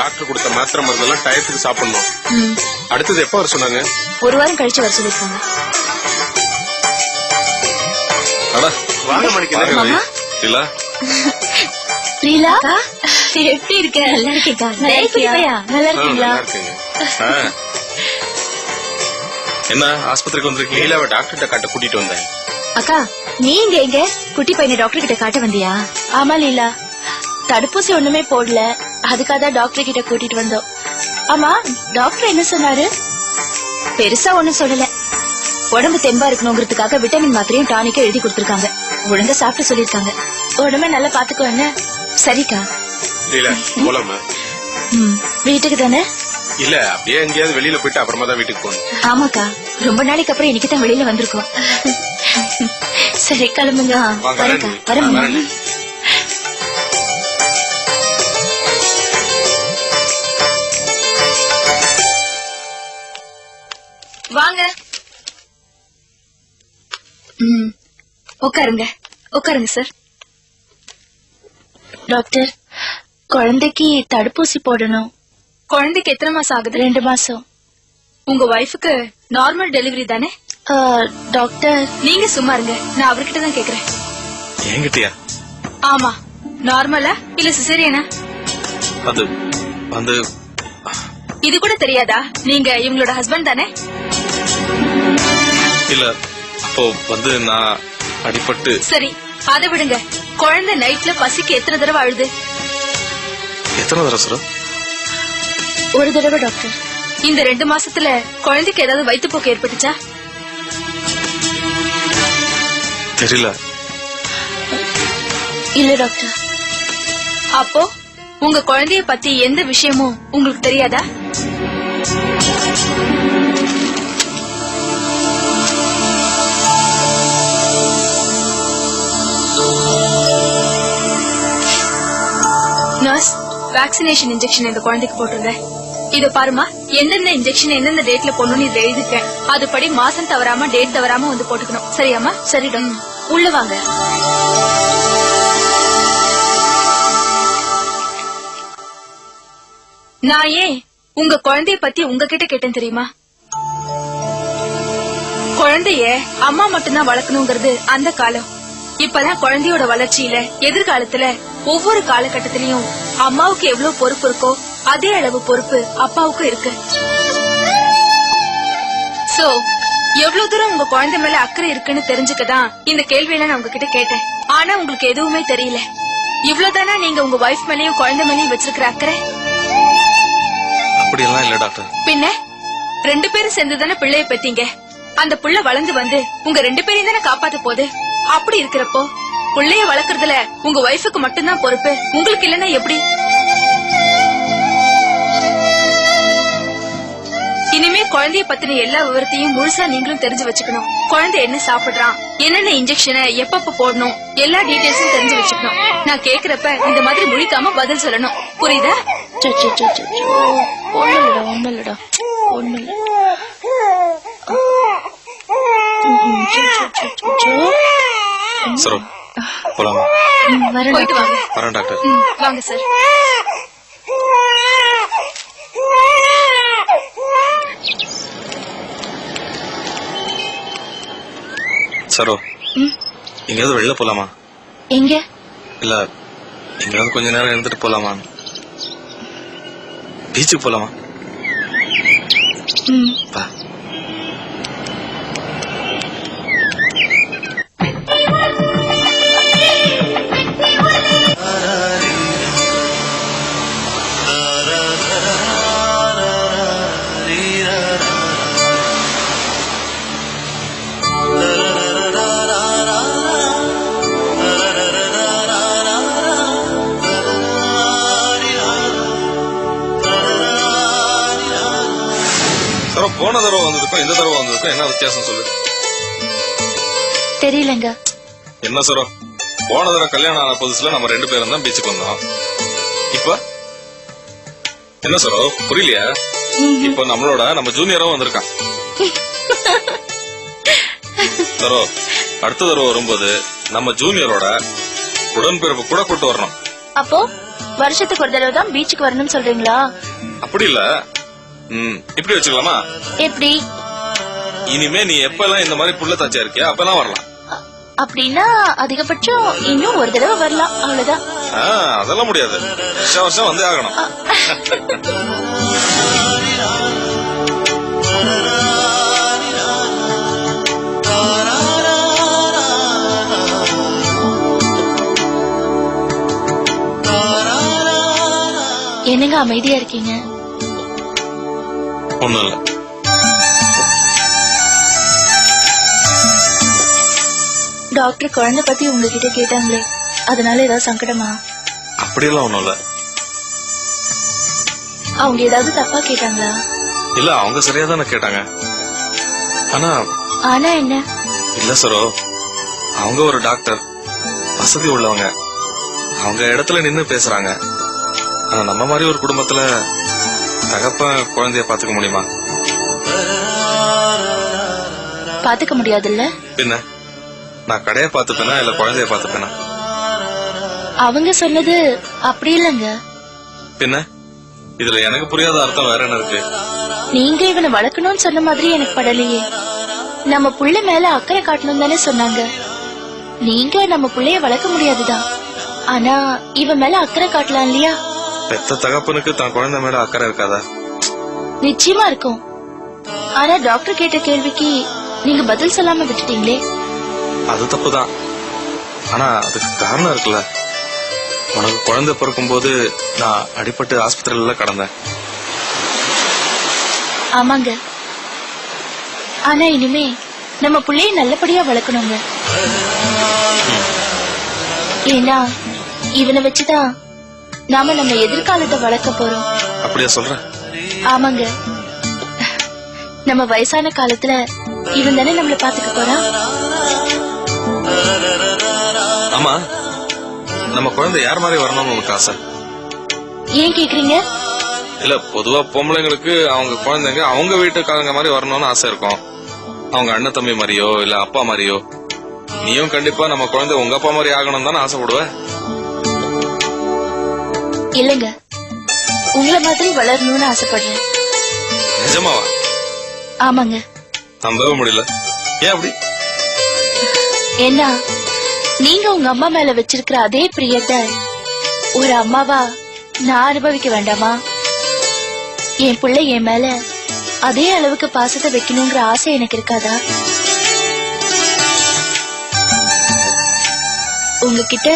Doctor கொடுத்த மாத்திரை மருந்தெல்லாம் டயத்துக்கு சாப்பிடணும். அடுத்தது எப்ப வர சொன்னாங்க? ஒரு வாரம் கழிச்சு வர சொல்லிருக்காங்க. வாங்க மணிக்கு இல்ல பிரியலா எப்படி இருக்க? நல்லா இருக்கேக்கா. நல்லா இருக்கீங்களா? என்ன ஆஸ்பத்திரிக்கு வந்திருக்கீங்க? இல்ல டாக்டர்கிட்ட காட்ட கூட்டிட்டு வந்தேன். அக்கா நீங்க எங்க குட்டி பையனை டாக்டர் கிட்ட காட்ட வந்தியா? ஆமா லீலா, தடுப்பூசி ஒண்ணுமே போடல, அதுக்காக தான் டாக்டர் கிட்ட கூட்டிட்டு வந்தோம். ஆமா டாக்டர் என்ன சொன்னாரு? பெருசா ஒண்ணும் சொல்லல, உடம்பு தெம்பா இருக்கணுங்கிறதுக்காக விட்டமின் மாத்திரையும் டானிக்கும் எழுதி கொடுத்திருக்காங்க. ஒழுங்கா சாப்பிட்டு சொல்லிருக்காங்க. உடம்பை நல்லா பாத்துக்கோ. என்ன? சரிக்கா. வீட்டுக்கு தானே? இல்ல அப்படியே எங்கேயாவது வெளியில போயிட்டு அப்புறமா தான் வீட்டுக்கு போகணும். ஆமாக்கா, ரொம்ப நாளைக்கு அப்புறம் இன்னைக்கு தான் வெளியில வந்திருக்கோம். சரி கிளம்புங்க. வரேன். வாங்க. உட்காருங்க சார். டாக்டர், குழந்தைக்கு தடுப்பூசி போடணும். குழந்தைக்கு எத்தனை மாசம் ஆகுது? 2 மாசம். உங்க வைஃபுக்கு நார்மல் டெலிவரி தானே? டாக்டர் நீங்க சும்மா இருங்க, நான் அவர்கிட்ட தான் கேக்குறேன். என்கிட்டயா? ஆமா, நார்மலா இல்ல சிசேரியனா? அது இது கூட தெரியாதா? நீங்க இவங்களோட ஹஸ்பண்ட் தானே? இல்ல, அப்போ நான் அடிபட்டு. சரி அதை விடுங்க. குழந்தை நைட்ல பசிக்கு எத்தனை தடவை அழுது? எத்தனை தடவை சார்? ஒரு தடவை டாக்டர். இந்த 2 மாசத்துல குழந்தைக்கு ஏதாவது வயிற்றுப்போக்கு ஏற்பட்டுச்சா? தெரியல. இல்ல டாக்டர். அப்போ உங்க குழந்தைய பத்தி எந்த விஷயமும் உங்களுக்கு தெரியாதா? நர்ஸ், வேக்சினேஷன் இன்ஜெக்ஷன் இந்த குழந்தைக்கு போட்டுருங்க. இத பாருமா, எந்தெந்த இன்ஜெக்ஷன் எந்தெந்த டேட்ல போடணும்னு இதை எழுதிருக்கேன். அதுபடி மாசம் தவறாம டேட் தவறாம வந்து போட்டுக்கணும். சரியாமா? சரி டாக்டர். உள்ள வாங்க. நான் ஏன் உங்க குழந்தைய பத்தி உங்ககிட்ட கேட்டேன் தெரியுமா? குழந்தைய அம்மா மட்டும்தான் வளர்க்கணுங்கிறது அந்த காலம். இப்பதான் குழந்தையோட வளர்ச்சியில எதிர்காலத்துல ஒவ்வொரு காலகட்டத்திலயும் அம்மாவுக்கு எவ்வளவு பொறுப்பு இருக்கோ அதே அளவு பொறுப்பு அப்பாவுக்கும் இருக்கு. சோ எவ்வளவு தூரம் உங்க குழந்தை மேல அக்கறை இருக்குன்னு தெரிஞ்சுக்கதான் இந்த கேள்வியெல்லாம் நான் உங்ககிட்ட கேட்டேன். ஆனா உங்களுக்கு எதுவுமே தெரியல. இவ்வளவுதானா நீங்க உங்க வைஃப் மேலயும் குழந்தை மேலயும் வச்சிருக்கிற அக்கறை? அப்படியெல்லாம் இல்ல டாக்டர். பின்ன 2 பேரும் சேர்ந்துதானே பிள்ளைய பெத்தீங்க. அந்த புள்ள வளர்ந்து வந்து உங்க 2 பேரையும் தானே காப்பாத்த போகுது. அப்படி இருக்கிறப்போ பிள்ளைய வளர்க்கறதுல உங்க வைஃபுக்கு மட்டும்தான் பொறுப்பு, உங்களுக்கு இல்லன்னா எப்படி? இனிமே குழந்தைய பத்தின எல்லா விவரத்தையும் முழுசா நீங்களும் தெரிஞ்சு வச்சுக்கணும். குழந்தை என்ன சாப்பிடுறான், என்னென்ன இன்ஜெக்ஷனை எப்பப்ப போடணும், எல்லா டீடைல்ஸும் தெரிஞ்சு வச்சுக்கணும். நான் கேக்குறப்ப இந்த மாதிரி முழிக்காம பதில் சொல்லணும். புரியுதா? ஒண்ணுலடா. சரோ போலாமா? போயிட்டு வாங்க. வரேன் டாக்டர். வாங்க சார். சரோ, எங்கயாவது வெளில போலாமா? எங்க? இல்ல, எங்கயாவது கொஞ்ச நேரம் இருந்துட்டு போலாமா? பீச்சுக்கு போலாமா? வா. போன தடவை வந்ததுக்கும் இந்த தடவை வந்ததுக்கும் என்ன வித்தியாசம் சொல்லு? தெரியலங்க. என்ன சரோ, போன தடவை கல்யாணம் ஆன புதுசுல நம்ம 2 பேரும் தான் பீச்சுக்கு வந்தோம். இப்ப என்ன சரோ, புரியலையா? இப்ப நம்ம ஜூனியரும் வந்திருக்கான். சரோ, அடுத்த தடவை வரும்போது நம்ம ஜூனியரோட உடன்பிறப்பு கூட கூட்டு வரணும். அப்போ வருஷத்துக்கு ஒரு தடவை தான் பீச்சுக்கு வரணும்னு சொல்றீங்களா? அப்படி இல்ல. இப்படி வச்சுக்கலாமா? எப்படி? இனிமே நீ எப்பெல்லாம் இந்த மாதிரி புள்ள தாச்சியா இருக்கியா அப்பெல்லாம் வரலாம். அப்படின்னா அதிகபட்சம் இன்னும் ஒரு தடவை வரலாம், அவ்வளவுதான். அதெல்லாம் முடியாது. வருஷம் வருஷம் வந்து ஆகணும். என்னங்க அமைதியா இருக்கீங்க? ஒண்ணும் இல்ல. டாக்டர் குழந்தை பத்தி உங்ககிட்ட கேட்டாங்களே, அதனால ஏதாவது சங்கடமா? அப்படியெல்லாம் ஒண்ணும் இல்ல. அவங்க ஏதாவது தப்பா கேட்டாங்களா? இல்ல, அவங்க சரியா தானே கேட்டாங்க. ஆனா என்ன? இல்ல சரோ, அவங்க ஒரு டாக்டர், வசதி உள்ளவங்க, அவங்க இடத்துல நின்னு பேசுறாங்க. ஆனா நம்ம மாதிரி ஒரு குடும்பத்துல தகப்பன் குழந்தைய பாத்துக்க முடியுமா? பாத்துக்க முடியாதுல்ல. பின்ன நான் கடையை பாத்துப்பேனா இல்ல குழந்தைய பாத்துப்பேனா? அவங்க சொன்னது அப்படி இல்லங்க. பின்ன இதுல எனக்கு புரியாத அர்த்தம் வேற என்ன இருக்கு? நீங்க இவனை வளர்க்கணும்னு சொன்ன மாதிரி எனக்கு படலையே. நம்ம புள்ள மேல அக்கறை காட்டணும் தானே சொன்னாங்க. நீங்க நம்ம புள்ளைய வளர்க்க முடியாதுதான், ஆனா இவன் மேல அக்கறை காட்டலாம் இல்லையா? பெத்த தகப்பனுக்கு தன் குழந்தை மேல அக்கறை இருக்காதா? நிச்சயமா இருக்கும். ஆனா டாக்டர் கேட்ட கேள்விக்கு நீங்க பதில் சொல்லாம விட்டுட்டீங்களே. அது தப்புதான். ஆனா அதுக்கு காரணம் இருக்குல்ல. உனக்கு குழந்தை பிறக்கும் போது நான் அடிபட்டு ஆஸ்பத்திரியில கடந்தேன். ஆமாங்க. ஆனா இனிமே நம்ம புள்ளைய நல்லபடியா வளர்க்கணுங்க. ஏன்னா இவனை வச்சுதான் நாம நம்ம எதிர்காலத்தை வளர்க்க போறோம். அப்படியா சொல்ற? ஆமாங்க. நம்ம வயசான காலத்துல இவன் தானே நம்மள பாத்துக்க போறான். ஆமா, நம்ம குழந்தை யார் மாதிரி வரணும்னு உனக்கு ஆசை? ஏன் கேக்குறீங்க? இல்ல, பொதுவா பொம்பளைங்களுக்கு அவங்க குழந்தைங்க அவங்க வீட்டுக்காரங்க மாதிரி வரணும்னு ஆசை இருக்கும். அவங்க அண்ணன் தம்பி மாதிரியோ இல்ல அப்பா மாதிரியோ. நீயும் கண்டிப்பா நம்ம குழந்தை உங்க அப்பா மாதிரி ஆகணும் தானே ஆசைப்படுவ? இல்லங்க, உங்கள மாதிரி வளரணும்னு ஆசைப்படுறேன். நிஜமாவா? ஆமாங்க. நம்பவே முடியல. ஏன் அப்படி? ஏன்னா நீங்க உங்க அம்மா மேல வச்சிருக்கிற அதே பிரியத்தை ஒரு அம்மாவா நான் அனுபவிக்க வேண்டாமா? என் பிள்ளை என் மேல அதே அளவுக்கு பாசத்தை வைக்கணுங்கிற ஆசை எனக்கு இருக்காதா? உங்ககிட்ட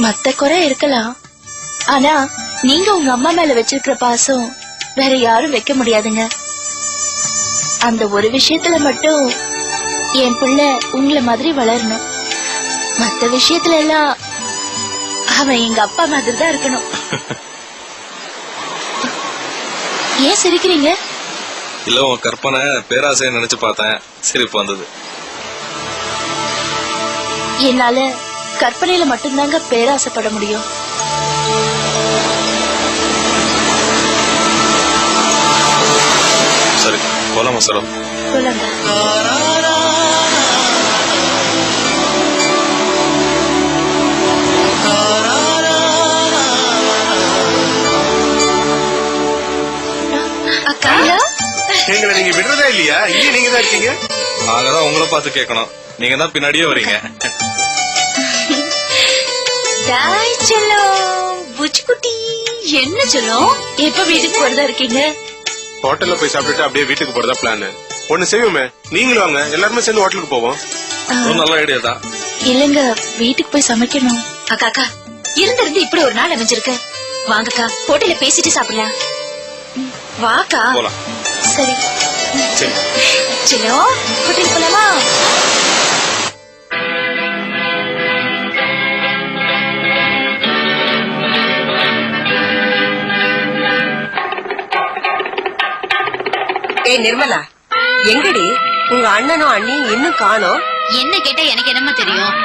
மத்த குறை இருக்கலாம், ஆனா நீங்க உங்க அம்மா மேல வச்சிருக்கிற பாசம் வேற யாரும் வைக்க முடியாதுங்க. அந்த ஒரு விஷயத்துல மட்டும் என் பிள்ளை உங்களை மாதிரி வளரணும். மத்த விஷயத்துல எல்லாம் அவன் எங்க அப்பா மாதிரி தான் இருக்கணும். ஏன் சிரிக்கிறீங்க? இல்ல, உன் கற்பனை பேராசையை நினைச்சு பார்த்தேன், சிரிப்பு வந்தது. என்னால கற்பனையில மட்டும்தாங்க பேராசைப்பட முடியும். சரி, போலாமா சரோ? சொல்லுங்க. அக்கா, எங்களை நீங்க விடுறதா இல்லையா? இங்கே நீங்க தான் இருக்கீங்க. நாங்கதான் உங்களை பார்த்து கேட்கணும், நீங்க தான் பின்னாடியே வரீங்க. டாய் செல்லம், புச்சுக்குட்டி, என்ன செல்லம்? எப்ப வீட்டுக்கு போறதா இருக்கீங்க? ஹோட்டல்ல போய் சாப்பிட்டுட்டு அப்படியே வீட்டுக்கு போறதா பிளான். ஒண்ணு செய்வோமே, நீங்களும் வாங்க, எல்லாருமே சேர்ந்து ஹோட்டலுக்கு போவோம். நல்ல ஐடியா தான். இல்லங்க, வீட்டுக்கு போய் சமைக்கணும். அக்கா அக்கா, இருந்திருந்து இப்படி ஒரு நாள் அமைஞ்சிருக்கு. வாங்கக்கா, ஹோட்டல்ல பேசிட்டு சாப்பிடலாம். வாக்கா. போலாம். சரி சரி. செல்லம், ஹோட்டலுக்கு போலாமா? ஏய் நிர்மலா, எங்கடி உங்க அண்ணனும் அண்ணியும் இன்னும் காணோம்? என்ன கேட்டா எனக்கு என்னமா தெரியும்?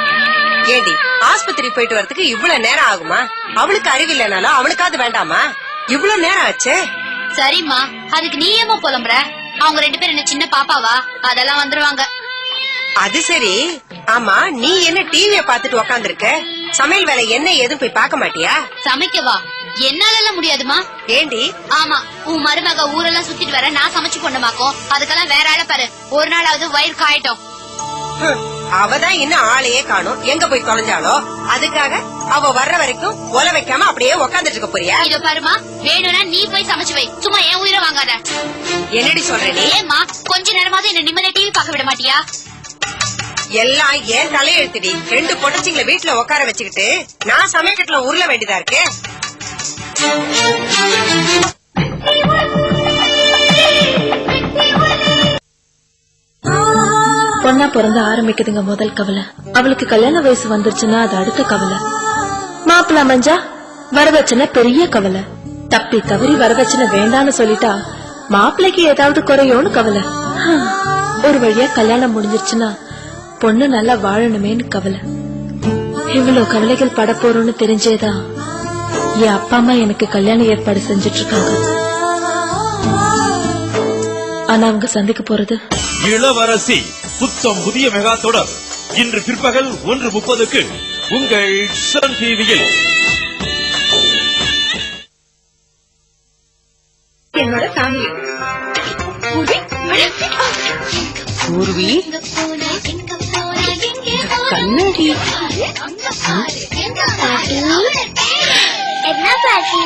ஏடி, ஆஸ்பத்திரி போயிட்டு வரதுக்கு இவ்வளவு நேரம் ஆகுமா? அவளுக்கு அறிவில்லைனாலும் அவளுக்காவது வேண்டாமா? இவ்வளவு நேரம் ஆச்சே. சரிம்மா, அதுக்கு நீ ஏமா புலம்புற? அவங்க 2 பேரும் என்ன சின்ன பாப்பாவா? அதெல்லாம் வந்துருவாங்க. அது சரி. ஆமா, நீ என்ன டிவிய பாத்துட்டு உக்காந்துருக்க? சமையல் வேலை என்ன ஏதும் போய் பார்க்க மாட்டியா? சமைக்கவா? என்னால எல்லாம் முடியாதுமா. ஏண்டி? ஆமா, உன் மருமக ஊரெல்லாம் சுத்திட்டு வர நான் சமைச்சு கொண்டமாக்கும். அதுக்கெல்லாம் வேற ஆள பாரு. ஒரு நாளாவது வயிறு காயட்டும். அவதான் இன்னும் ஆளையே காணும். எங்க போய் தொலைஞ்சாலோ அதுக்காக அவ வர்ற வரைக்கும் ஒல வைக்காம அப்படியே உக்காந்துட்டு இருக்க போறியா? இதோ பாருமா, வேணும்னா நீ போய் சமைச்சு வை. சும்மா ஏன் உயிரை வாங்காத. என்னடி சொல்ற நீ? ஏமா கொஞ்ச நேரமாவது என்ன நிம்மதியா டிவி பார்க்க விட மாட்டியா? எல்லாம் ஏன் தலையெழுத்துடி. 2 பொட்டச்சிங்களை வீட்டுல உட்கார வச்சுக்கிட்டு நான் சமைக்கட்டுல உருள வேண்டியதா இருக்கு. பொண்ணா பிறந்து ஆரம்பிக்குதுங்க முதல் கவலை. அவளுக்கு கல்யாண வயசு வந்துருச்சுன்னா அது அடுத்த கவலை. மாப்பிள்ள அமைஞ்சா வரதட்சணை பெரிய கவலை. தப்பி தவறி வரதட்சணை வேண்டான்னு சொல்லிட்டா மாப்பிள்ளைக்கு ஏதாவது குறையோன்னு கவலை. ஒரு வழியா கல்யாணம் முடிஞ்சிருச்சுன்னா பொண்ணு நல்லா வாழணுமேன்னு கவலை. இவ்வளவு கவலைகள் பட போறோம்னு தெரிஞ்சேதான் என் அப்பா அம்மா எனக்கு கல்யாண ஏற்பாடு செஞ்சிட்டு இருக்காங்க. ஆனா அவங்க சந்திக்க போறது இளவரசி புத்தம் புதிய மெகா தொடர் இன்று பிற்பகல் 1:30க்கு உங்கள் சன் டிவியில். என்னோட ஃபேமிலி பூர்வி கண்ணாடி என்ன பாட்டி?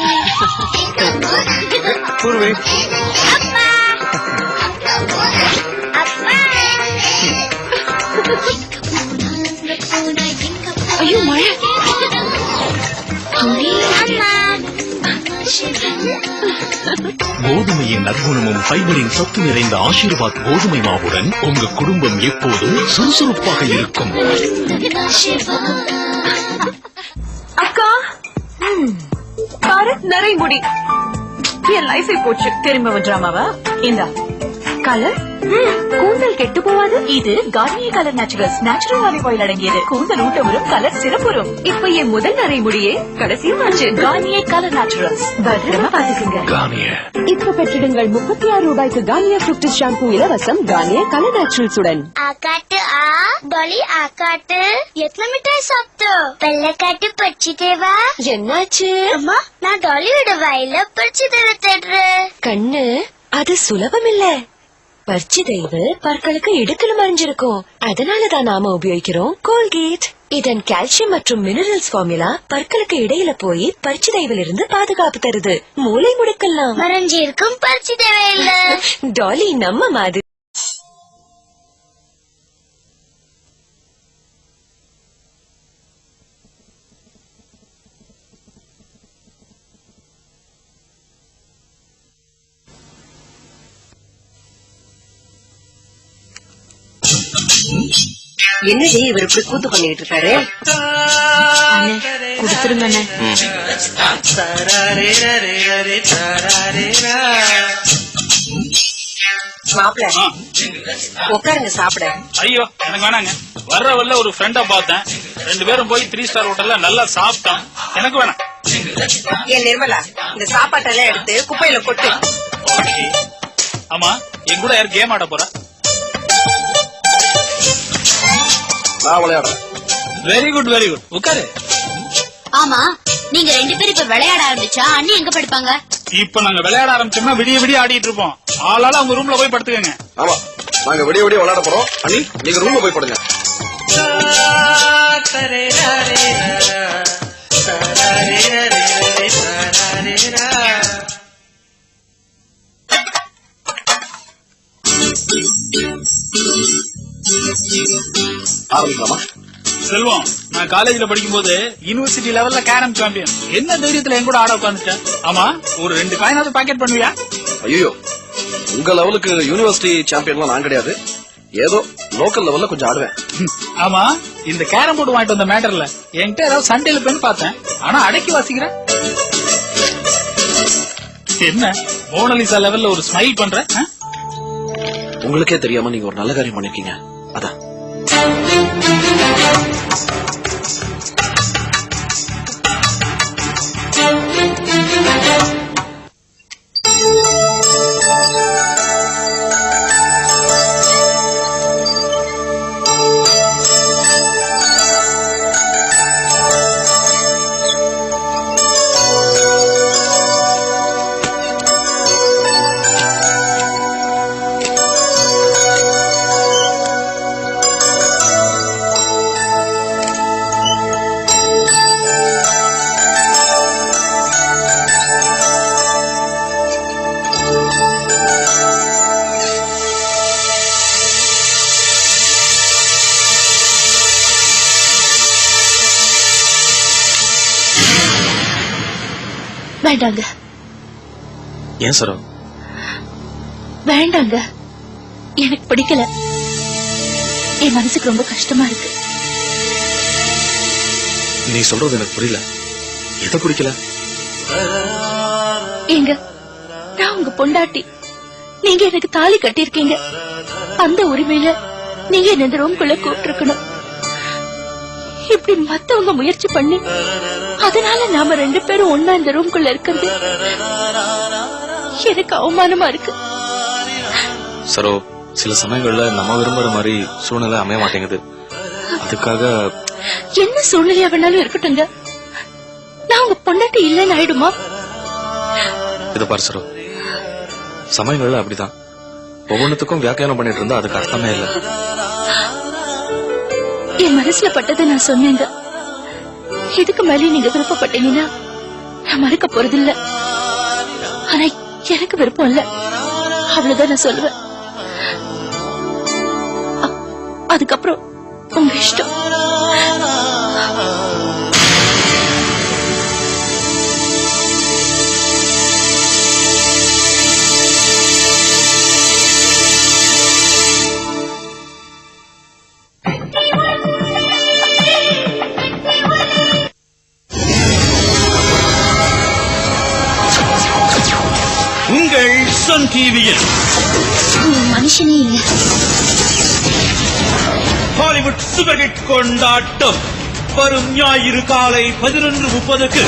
பூர்வி ஐயோ மழை. கோதுமையின் நற்குணமும் ஃபைபரின் சத்து நிறைந்த ஆசீர்வாத் கோதுமை மாவுடன் உங்க குடும்பம் எப்போதும் சுறுசுறுப்பாக இருக்கும். அக்கா பாரு நிறைய முடி. என் லைஃபே போச்சு. திரும்ப டிராமாவா? இந்தா கலர் கூந்தல் கெட்டு போவாது. இது Garnier colour naturals. Natural olive oil அடங்கியது. கூந்தல் ஊட்டமுறும், கலர் சிறப்புறும். இப்ப என் முதல் நரை முடியே கடைசியும் ஆச்சு. Garnier colour naturals. பத்திரமா பாத்துக்குங்க. இப்ப பெற்றிடுங்கள் 36 ரூபாய்க்கு கார்னியர் ஃப்ரூக்டிஸ் ஷாம்பு இலவசம் கார்னியர் கலர் நேச்சுரல்ஸ் உடன். ஆகாட்டு டாலி ஆகாட்டு எத்தனை மிட்டாய் சாப்பிட்டோ? வெள்ளக்காட்டு பறிச்சு தேவா. என்னாச்சு? அம்மா நான் டாலியோட வாயில பறிச்சு தேவை தேடுறேன். கண்ணு அது சுலபம் இல்ல. பறிச்சு தெய்வு பற்களுக்கு இடுக்கல மறைஞ்சிருக்கும். அதனாலதான் நாம உபயோகிக்கிறோம் கோல்கேட். இதன் கால்சியம் மற்றும் மினரல்ஸ் ஃபார்முலா பற்களுக்கு இடையில போய் பறிச்சு தெய்வில் இருந்து பாதுகாப்பு தருது. மூளை முடுக்கலாம் மறைஞ்சி இருக்கும் பறிச்சு தேவையில்ல. டாலி நம்ம மாதிரி. என்னடி இவர் இப்படி கூத்து பண்ணிட்டு இருக்காரு? குடுத்துருங்க. மாப்பிள்ள உட்காருங்க சாப்பிட. ஐயோ எனக்கு வேணாங்க. வர்ற வல்ல ஒரு ஃப்ரெண்ட பார்த்தேன். 2 பேரும் போய் 3 ஸ்டார் ஹோட்டல்ல நல்லா சாப்பிட்டோம். எனக்கு வேணாம். ஏன் நிர்மலா இந்த சாப்பாட்டெல்லாம் எடுத்து குப்பையில கொட்டு. ஆமா என் கூட யார் கேம் ஆட போறா? நான் விளையாடுறேன். Very good very good. உட்காரு. ஆமா நீங்க 2 பேரும் இப்ப விளையாட ஆரம்பிச்சா அண்ணி எங்க படுப்பாங்க? இப்ப நாங்க விளையாட ஆரம்பிச்சோம்னா விடிய விடிய ஆடிட்டு இருப்போம். ஆளால அவங்க ரூம்ல போய் படுத்துக்கங்க. ஆமா நாங்க விடிய விடிய விளையாட போறோம். அண்ணி நீங்க ரூம்ல போய் படுங்க. ஆரம்பிக்கலாமா? செல்வம், நான் காலேஜ்ல படிக்கும் போது யூனிவர்சிட்டி லெவல்ல கேரம் சாம்பியன். என்ன தைரியத்துல என் கூட ஆட உட்காந்துட்டேன். ஆமா ஒரு 2 காயினாவது பாக்கெட் பண்ணுவியா? ஐயோ உங்க லெவலுக்கு யூனிவர்சிட்டி சாம்பியன்லாம் நான் கிடையாது. ஏதோ லோக்கல் லெவல்ல கொஞ்சம் ஆடுவேன். ஆமா இந்த கேரம் போர்டு வாங்கிட்டு வந்த மேட்டர்ல என்கிட்ட ஏதாவது சண்டையில பெண் பார்த்தேன். ஆனா அடக்கி வாசிக்கிறேன். என்ன மோனலிசா லெவல்ல ஒரு ஸ்மைல் பண்ற? உங்களுக்கே தெரியாம நீங்க ஒரு நல்ல காரியம் பண்ணிருக்கீங்க. அதான் வேண்டாங்க ஏன் சரோ? வேண்டாங்க, எனக்கு பிடிக்கல. என் மனசுக்கு ரொம்ப கஷ்டமா இருக்கு. நீ சொல்றது எனக்கு புரியல. எதை பிடிக்கல? ஏங்க, நான் உங்க பொண்டாட்டி, நீங்க எனக்கு தாலி கட்டியிருக்கீங்க. அந்த உரிமையில நீங்க என்ன இந்த ரூம்குள்ள கூப்பிட்டுருக்கணும். இப்படி மத்தவங்க முயற்சி பண்ணி அதனால நாம 2 பேரும் ஒன்னா இந்த ரூம்குள்ள இருக்கிறது எனக்கு அவமானமா இருக்கு. சரோ, சில சமயங்கள்ல நம்ம விரும்புற மாதிரி சூழ்நிலை அமைய மாட்டேங்குது. அதுக்காக என்ன சூழ்நிலையா வேணாலும் இருக்கட்டுங்க, நான் உங்க பொண்டாட்டி இல்லைன்னு ஆயிடுமா? இத பாரு சரோ, சமயங்கள்ல அப்படிதான். ஒவ்வொன்றுத்துக்கும் வியாக்கியானம் பண்ணிட்டு இருந்தா அதுக்கு அர்த்தமே இல்ல. என் மனசுல பட்டதை நான் சொன்னேங்க. இதுக்கு மேலே நீங்க விருப்பப்பட்டீங்கன்னா நான் மறுக்க போறதில்ல. ஆனா எனக்கு விருப்பம் இல்ல, அவ்வளவுதான் நான் சொல்லுவேன். அதுக்கப்புறம் உங்க இஷ்டம். உங்கள் சன் டிவியில் மனுஷனே இல்ல. ஹாலிவுட் சூப்பர் ஹிட் கொண்டாட்டம் வரும் ஞாயிறு காலை 11:30க்கு.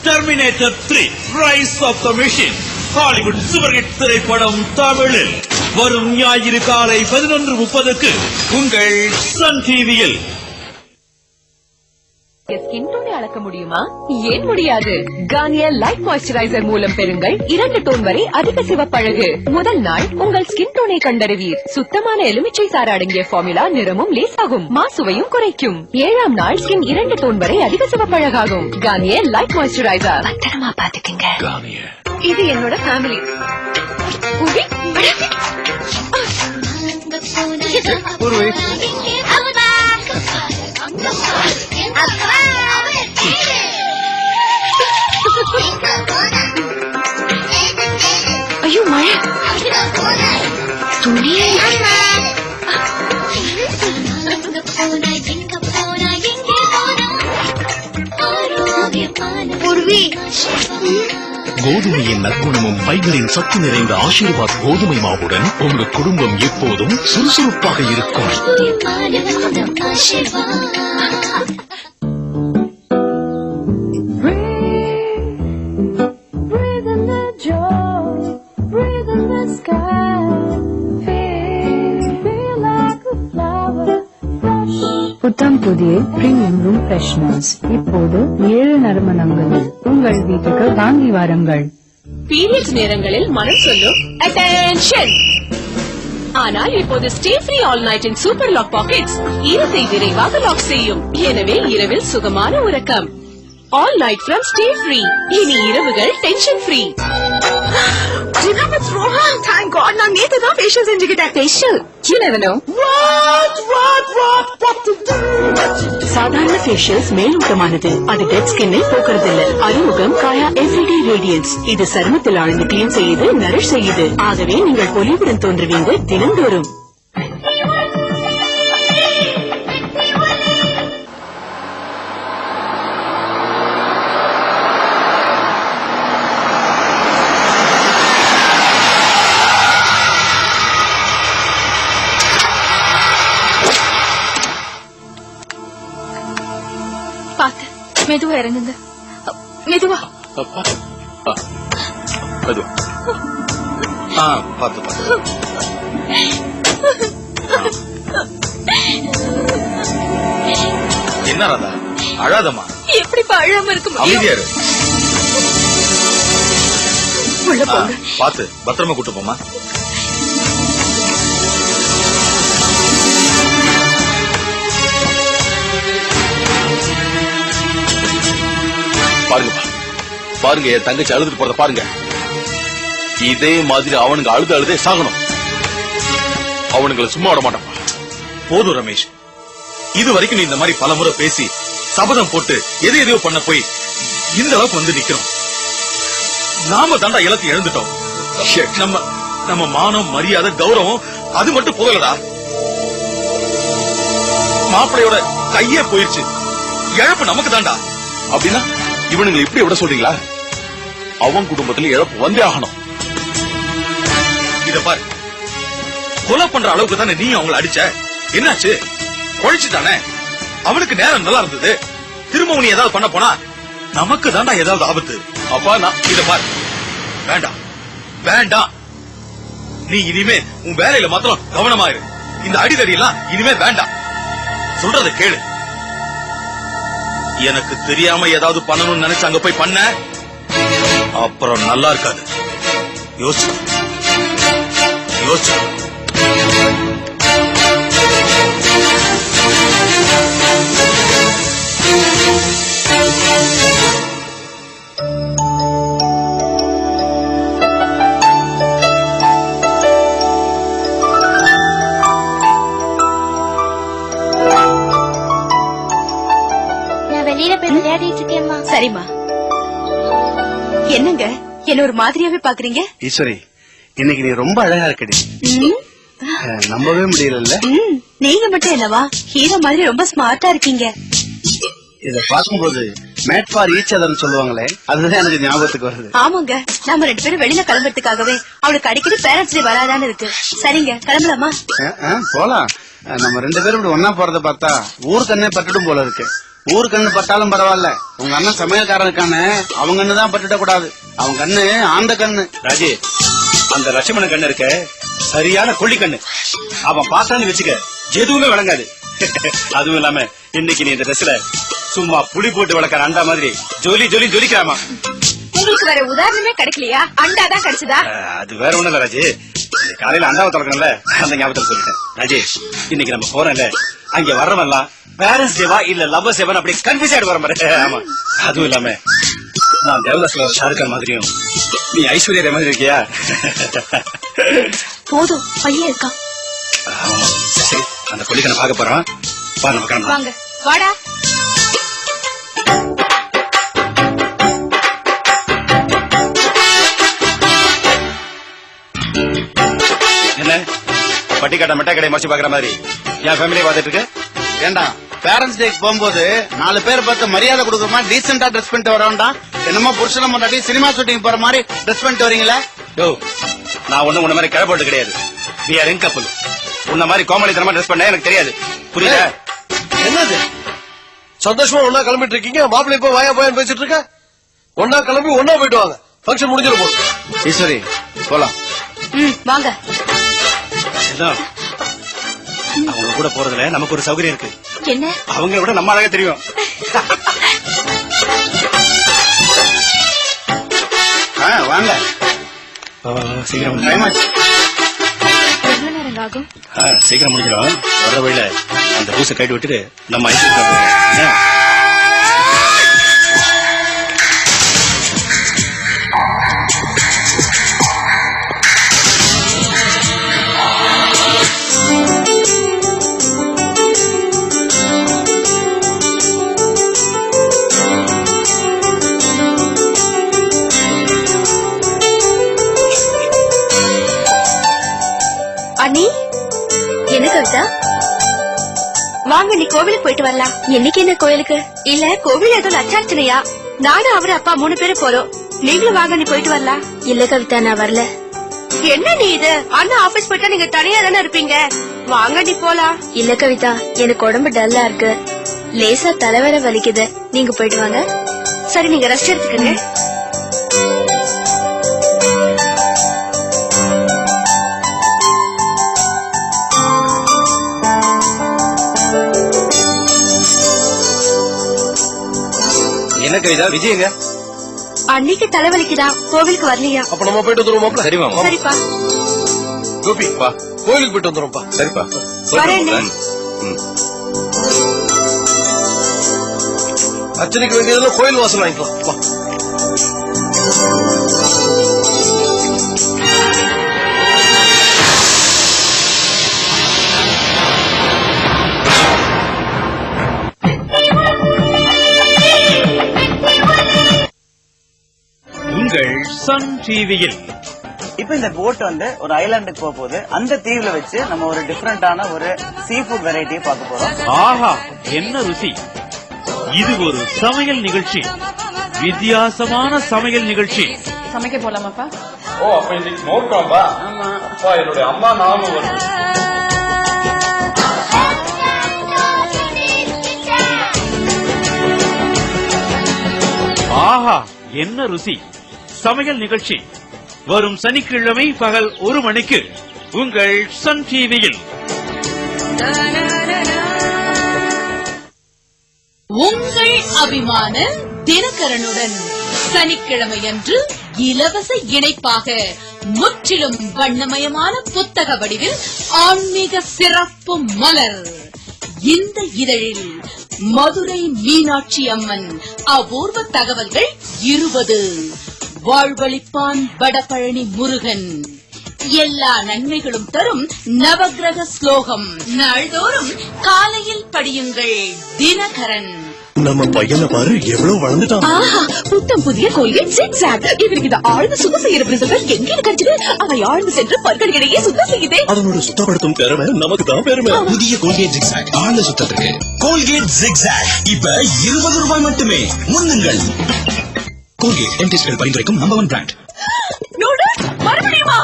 Terminator 3 Rise of the Machine Hollywood super hit திரைப்படம் தமிழில் வரும் ஞாயிறு காலை 11:30க்கு உங்கள் சன் டிவியில். ஸ்கின் டோனை அளக்க முடியுமா? ஏன் முடியாது? கார்னியர் லைட் மாய்ஸ்சரைசர் மூலம் பெறுங்கள் 2 டோன் வரை அதிக சிவப்பழகு. முதல் நாள் உங்கள் ஸ்கின் டோனை கண்டறிவீர். சுத்தமான எலுமிச்சை சாறு அடங்கிய ஃபார்முலா நிறமும் லேசாகும், மாசுவையும் குறைக்கும். 7ஆம் நாள் ஸ்கின் 2 டோன் வரை அதிக சிவப்பழகாகும். Garnier light moisturiser. பத்திரமா பாத்துக்குங்க. இது என்னோட ஃபேமிலி. ஐயோ மழை, துணி. கோதுமையின் நற்குணமும் பைகளின் சத்து நிறைந்த ஆசீர்வாத் கோதுமை மாவுடன் உங்க குடும்பம் எப்போதும் சுறுசுறுப்பாக இருக்கும். புத்தம் புதிய பிரீமியம் ரூம் ஃப்ரெஷ்னர்ஸ் இப்போது 7 நறுமணங்களில் உங்கள் வீட்டுக்கு வாங்கி வாருங்கள். பீரியட்ஸ் நேரங்களில் மனம் சொல்லும் அட்டென்ஷன். ஆனால் இப்போது Stayfree all night in super lock pockets ஈரத்தை விரைவாக லாக் செய்யும். எனவே இரவில் சுகமான உறக்கம். All night from Stayfree. இனி இரவுகள் டென்ஷன் ஃப்ரீ. Thank God, நான் நேத்து தான் ஃபேஷியல் செஞ்சுக்கிட்டேன். Facial you never know. சாதாரண ஃபேஷியல்ஸ் மேலோட்டமானது, அது டெட் ஸ்கின்னை போக்குறதில்லை. அறிமுகம் காயா எவ்ரிடே ரேடியன்ஸ். இது சருமத்தில் ஆழ்ந்து கிளீன் செய்யுது, நரிஷ் செய்யுது. ஆகவே நீங்கள் பொலிவுடன் தோன்றுவீங்க தினந்தோறும். பாத்து மெதுவா இறங்குங்க. மெதுவா மெதுவா. பாத்து பாத்து. என்ன ராதா, அழாதம்மா. எப்படிப்பா அழாம இருக்க முடியும்? அமைதியா இரு. உள்ள போங்க. பாத்து பத்திரமா கூட்டு போமா. பாருங்க, என் தங்கச்சி அழுதுட்டு போறத பாருங்க. இதே மாதிரி அவனுங்க அழுதே சாகணும். அவனுங்களை சும்மா விட மாட்டான். போதும் ரமேஷ், இது வரைக்கும் நீ இந்த மாதிரி பல முறை பேசி சபதம் போட்டு எதையோ பண்ண போய் இந்த அளவுக்கு வந்து நிக்கிறோம். நாம தாண்டா எல்லாத்தையும் இழந்துட்டோம். நம்ம மானம், மரியாதை, கௌரவம் அது மட்டும் போகலடா. மாப்பிளையோட கையே போயிருச்சு. இழப்பு நமக்கு தாண்டா. அப்படின்னா இவனுங்களை இப்படி விட சொல்றீங்களா? அவன் குடும்பத்துல இழப்பு வந்தே ஆகணும். இத பாரு, கொலை பண்ற அளவுக்கு தானே நீ அவங்களை அடிச்ச. என்னாச்சு? கொழிச்சுட்டானே. அவனுக்கு நேரம் நல்லா இருந்தது. திரும்ப நீ ஏதாவது பண்ண போனா நமக்கு தாண்டா ஏதாவது ஆபத்து. அப்பா நான் இத பாரு, வேண்டாம் வேண்டாம். நீ இனிமே உன் வேலையில மாத்திரம் கவனமா இரு. இந்த அடிதடி எல்லாம் இனிமே வேண்டாம். சொல்றத கேளு. எனக்கு தெரியாம ஏதாவது பண்ணணும்னு நினைச்சு அங்க போய் பண்ண, அப்புறம் நல்லா இருக்காது. யோசிச்சு யோசிச்சு. சரிம்மா. என்னங்க என்ன ஒரு மாதிரியாவே பாக்குறீங்க? ஈஸ்வரி, இன்னைக்கு நீ ரொம்ப அழகா இருக்கடி. நம்பவே முடியல. நீங்க மட்டும் என்னவா, ஹீரோ மாதிரி ரொம்ப ஸ்மார்ட்டா இருக்கீங்க. இத பாக்கும்போது மேட் ஃபார் ஈச் அதர்னு சொல்லுவாங்களே, அதுதான் எனக்கு ஞாபகத்துக்கு வருது. ஆமாங்க, நம்ம 2 பேரும் வெளியில கிளம்புறதுக்காகவே அவளுக்கு அடிக்கடி பேரண்ட்ஸ் டே வராதான்னு இருக்கு. சரிங்க, கிளம்பலாமா? போலாம். நம்ம 2 பேரும் இப்படி ஒன்னா போறத பார்த்தா ஊர் கண்ணே பட்டுடும் போல இருக்கு. ஊரு கண்ணு பட்டாலும் பரவாயில்ல, உங்க அண்ணன் சமையல்காரன் இருக்கானே, அவங்க கண்ணு தான் பட்டுட கூடாது. அவங்க கண்ணு ஆந்த கண்ணு. ராஜி, அந்த லட்சுமணன் கண்ணு இருக்க சரியான கொள்ளி கண்ணு. அவன் பார்த்தான்னு வச்சுக்க எதுவுமே வழங்காது. அதுவும் இல்லாம இன்னைக்கு நீ இந்த ட்ரெஸ்ல சும்மா புளி போட்டு வளர்க்கற அண்டா மாதிரி ஜொலி ஜொலி ஜொலிக்கிறாமா. உங்களுக்கு வேற உதாரணமே கிடைக்கலையா? அண்டா தான் கிடைச்சதா? அது வேற ஒண்ணும் இல்ல ராஜி, காலையில அண்டாவை திறக்கணும்ல, அந்த ஞாபகத்தில் சொல்லிட்டேன். ராஜி, இன்னைக்கு நம்ம போறோம்ல, அங்க வர்றவெல்லாம் பேரண்ட்ஸ் டேவா இல்ல லவ்வர்ஸ் டேவா அப்படி கன்ஃபியூஸ் ஆயிடு வர மாதிரி. ஆமா, அதுவும் இல்லாம நான் தேவதாஸ்ல ஷாருக்கான் மாதிரியும் நீ ஐஸ்வர்யா மாதிரி இருக்கியா? போதும், பையன் இருக்கான். சரி, அந்த கொல்லிக்கனை பார்க்க போறோம். வா, நம்ம கிளம்பலாம். வாங்க, வாடா. என்ன பட்டிக்காட்ட மிட்டாய் கடை மறைச்சு பாக்குற மாதிரி என் ஃபேமிலியை பார்த்துட்டு இருக்கு? ஏண்டா, பேரண்ட்ஸ் டேக்கு போகும்போது 4 பேர் பார்த்து மரியாதை கொடுக்குற மாதிரி டீசெண்டா ட்ரெஸ் பண்ணிட்டு வரவேண்டா. என்னமோ புருஷன முன்னாடி சினிமா ஷூட்டிங் போற மாதிரி ட்ரெஸ் பண்ணிட்டு வரீங்களா? யோ, நான் ஒண்ணு உன்ன மாதிரி கிளப்போட்டு கிடையாது. we are young couple. உன்ன மாதிரி கோமாளித்தனமா ட்ரெஸ் பண்ண எனக்கு தெரியாது, புரியுதா? என்னது சந்தோஷமா ஒன்னா கிளம்பிட்டு இருக்கீங்க, மாப்பிள்ளை இப்ப வாயா போயான்னு பேசிட்டு இருக்க. ஒன்னா கிளம்பி ஒன்னா போயிட்டு வாங்க, ஃபங்க்ஷன் முடிஞ்சிட போகுது. ஈஸ்வரி, போலாம். வாங்க. அவங்க கூட போறதுல நமக்கு ஒரு சௌகரியம் இருக்கு. என்ன? அவங்க விட நம்ம அழகா தெரியும். வாங்க, சீக்கிரம் எவ்வளவு நேரம் ஆகும்? சீக்கிரம் முடிஞ்சிடும். வர வழியில அந்த பூசை கைட்டு விட்டுட்டு நம்ம ஐஸ்வர்யா அண்ணி, என்ன கவிதா? வாங்க, நீ கோவிலுக்கு போயிட்டு வரலாம். என்னைக்கு என்ன கோயிலுக்கு? இல்ல, கோவில் ஏதோ லட்சார்ச்சனையா. நானும் அவரு அப்பா 3 பேரும் போறோம். நீங்களும் வாங்க, நீ போயிட்டு வரலாம். இல்ல கவிதா, நான் வரல. என்ன நீ இது? அண்ணா ஆபீஸ் போயிட்டா நீங்க தனியா தானே இருப்பீங்க. வாங்க, நீ போலாம். இல்ல கவிதா, எனக்கு உடம்பு டல்லா இருக்கு. லேசா தலைவர வலிக்குது. நீங்க போயிட்டு வாங்க. சரி, நீங்க ரெஸ்ட் எடுத்துக்கங்க. என்ன கவிதா, விஜயங்க? அன்னைக்கு தலைவலிக்குதான், கோவிலுக்கு வரலையா? அப்ப நம்ம போயிட்டு வந்துருவோம். சரிமா? சரிப்பா. கோபி, வா, கோயிலுக்கு போயிட்டு வந்துருவோம்ப்பா. சரிப்பா, வரேன். அர்ச்சனைக்கு வேண்டியதுல கோயில் வாசல் வாங்கிக்கலாம். வா. உங்கள் சன் டிவியில் இப்ப இந்த போட் வந்து ஒரு ஐலாண்டுக்கு போக போகுது. அந்த தீவுல வச்சு நம்ம ஒரு டிஃபரெண்டான ஒரு சீ ஃபுட் வெரைட்டியை பார்க்க போறோம். ஆஹா, என்ன ருசி! இது ஒரு சமையல் நிகழ்ச்சி, வித்தியாசமான சமையல் நிகழ்ச்சி. சமைக்க போலாமாப்பா? ஓ, அப்ப இன்னைக்கு மோர்காம்பா? அப்பா, என்னுடைய அம்மா நாம வருது. ஆஹா, என்ன ருசி! சமையல் நிகழ்ச்சி வரும் சனிக்கிழமை பகல் 1 மணிக்கு உங்கள் சன் டிவியில். உங்கள் அபிமான தினகரனுடன் சனிக்கிழமையன்று இலவச இணைப்பாக முற்றிலும் வண்ணமயமான புத்தக வடிவில் ஆன்மீக சிறப்பு மலர். இந்த இதழில் மதுரை மீனாட்சி அம்மன் அபூர்வ தகவல்கள் 20, வாழ்வழிப்பான் வடபழனி முருகன், எல்லா நன்மைகளும் தரும் நவக்கிரக ஸ்லோகம். நாள்தோறும் காலையில் படியுங்கள் தினகரன். நம்ம பையனை பாரு, எவ்வளவு வளர்ந்துட்டான். ஆஹா, புத்தம் புதிய கோல்கேட் ஜிக்ஸாக். இவருக்கு இந்த ஆழ்ந்து சுத்தம் செய்யற ரிசல்ட் எங்க கிடைச்சது? அவை ஆழ்ந்து சென்று பற்களிடையே சுத்தம் செய்யுதே. அதனோட சுத்தப்படுத்தும் திறமை நமக்கு தான் பெருமை. புதிய கோல்கேட் ஜிக்ஸாக் ஆழ்ந்த சுத்தத்துக்கு. கோல்கேட் ஜிக்ஸாக் இப்ப 20 ரூபாய் மட்டுமே. முன்னுங்கள். கோல்கேட் டென்டிஸ்ட்கள் பரிந்துரைக்கும் நம்பர் 1 பிராண்ட். நூடுல்ஸ் மறுபடியுமா?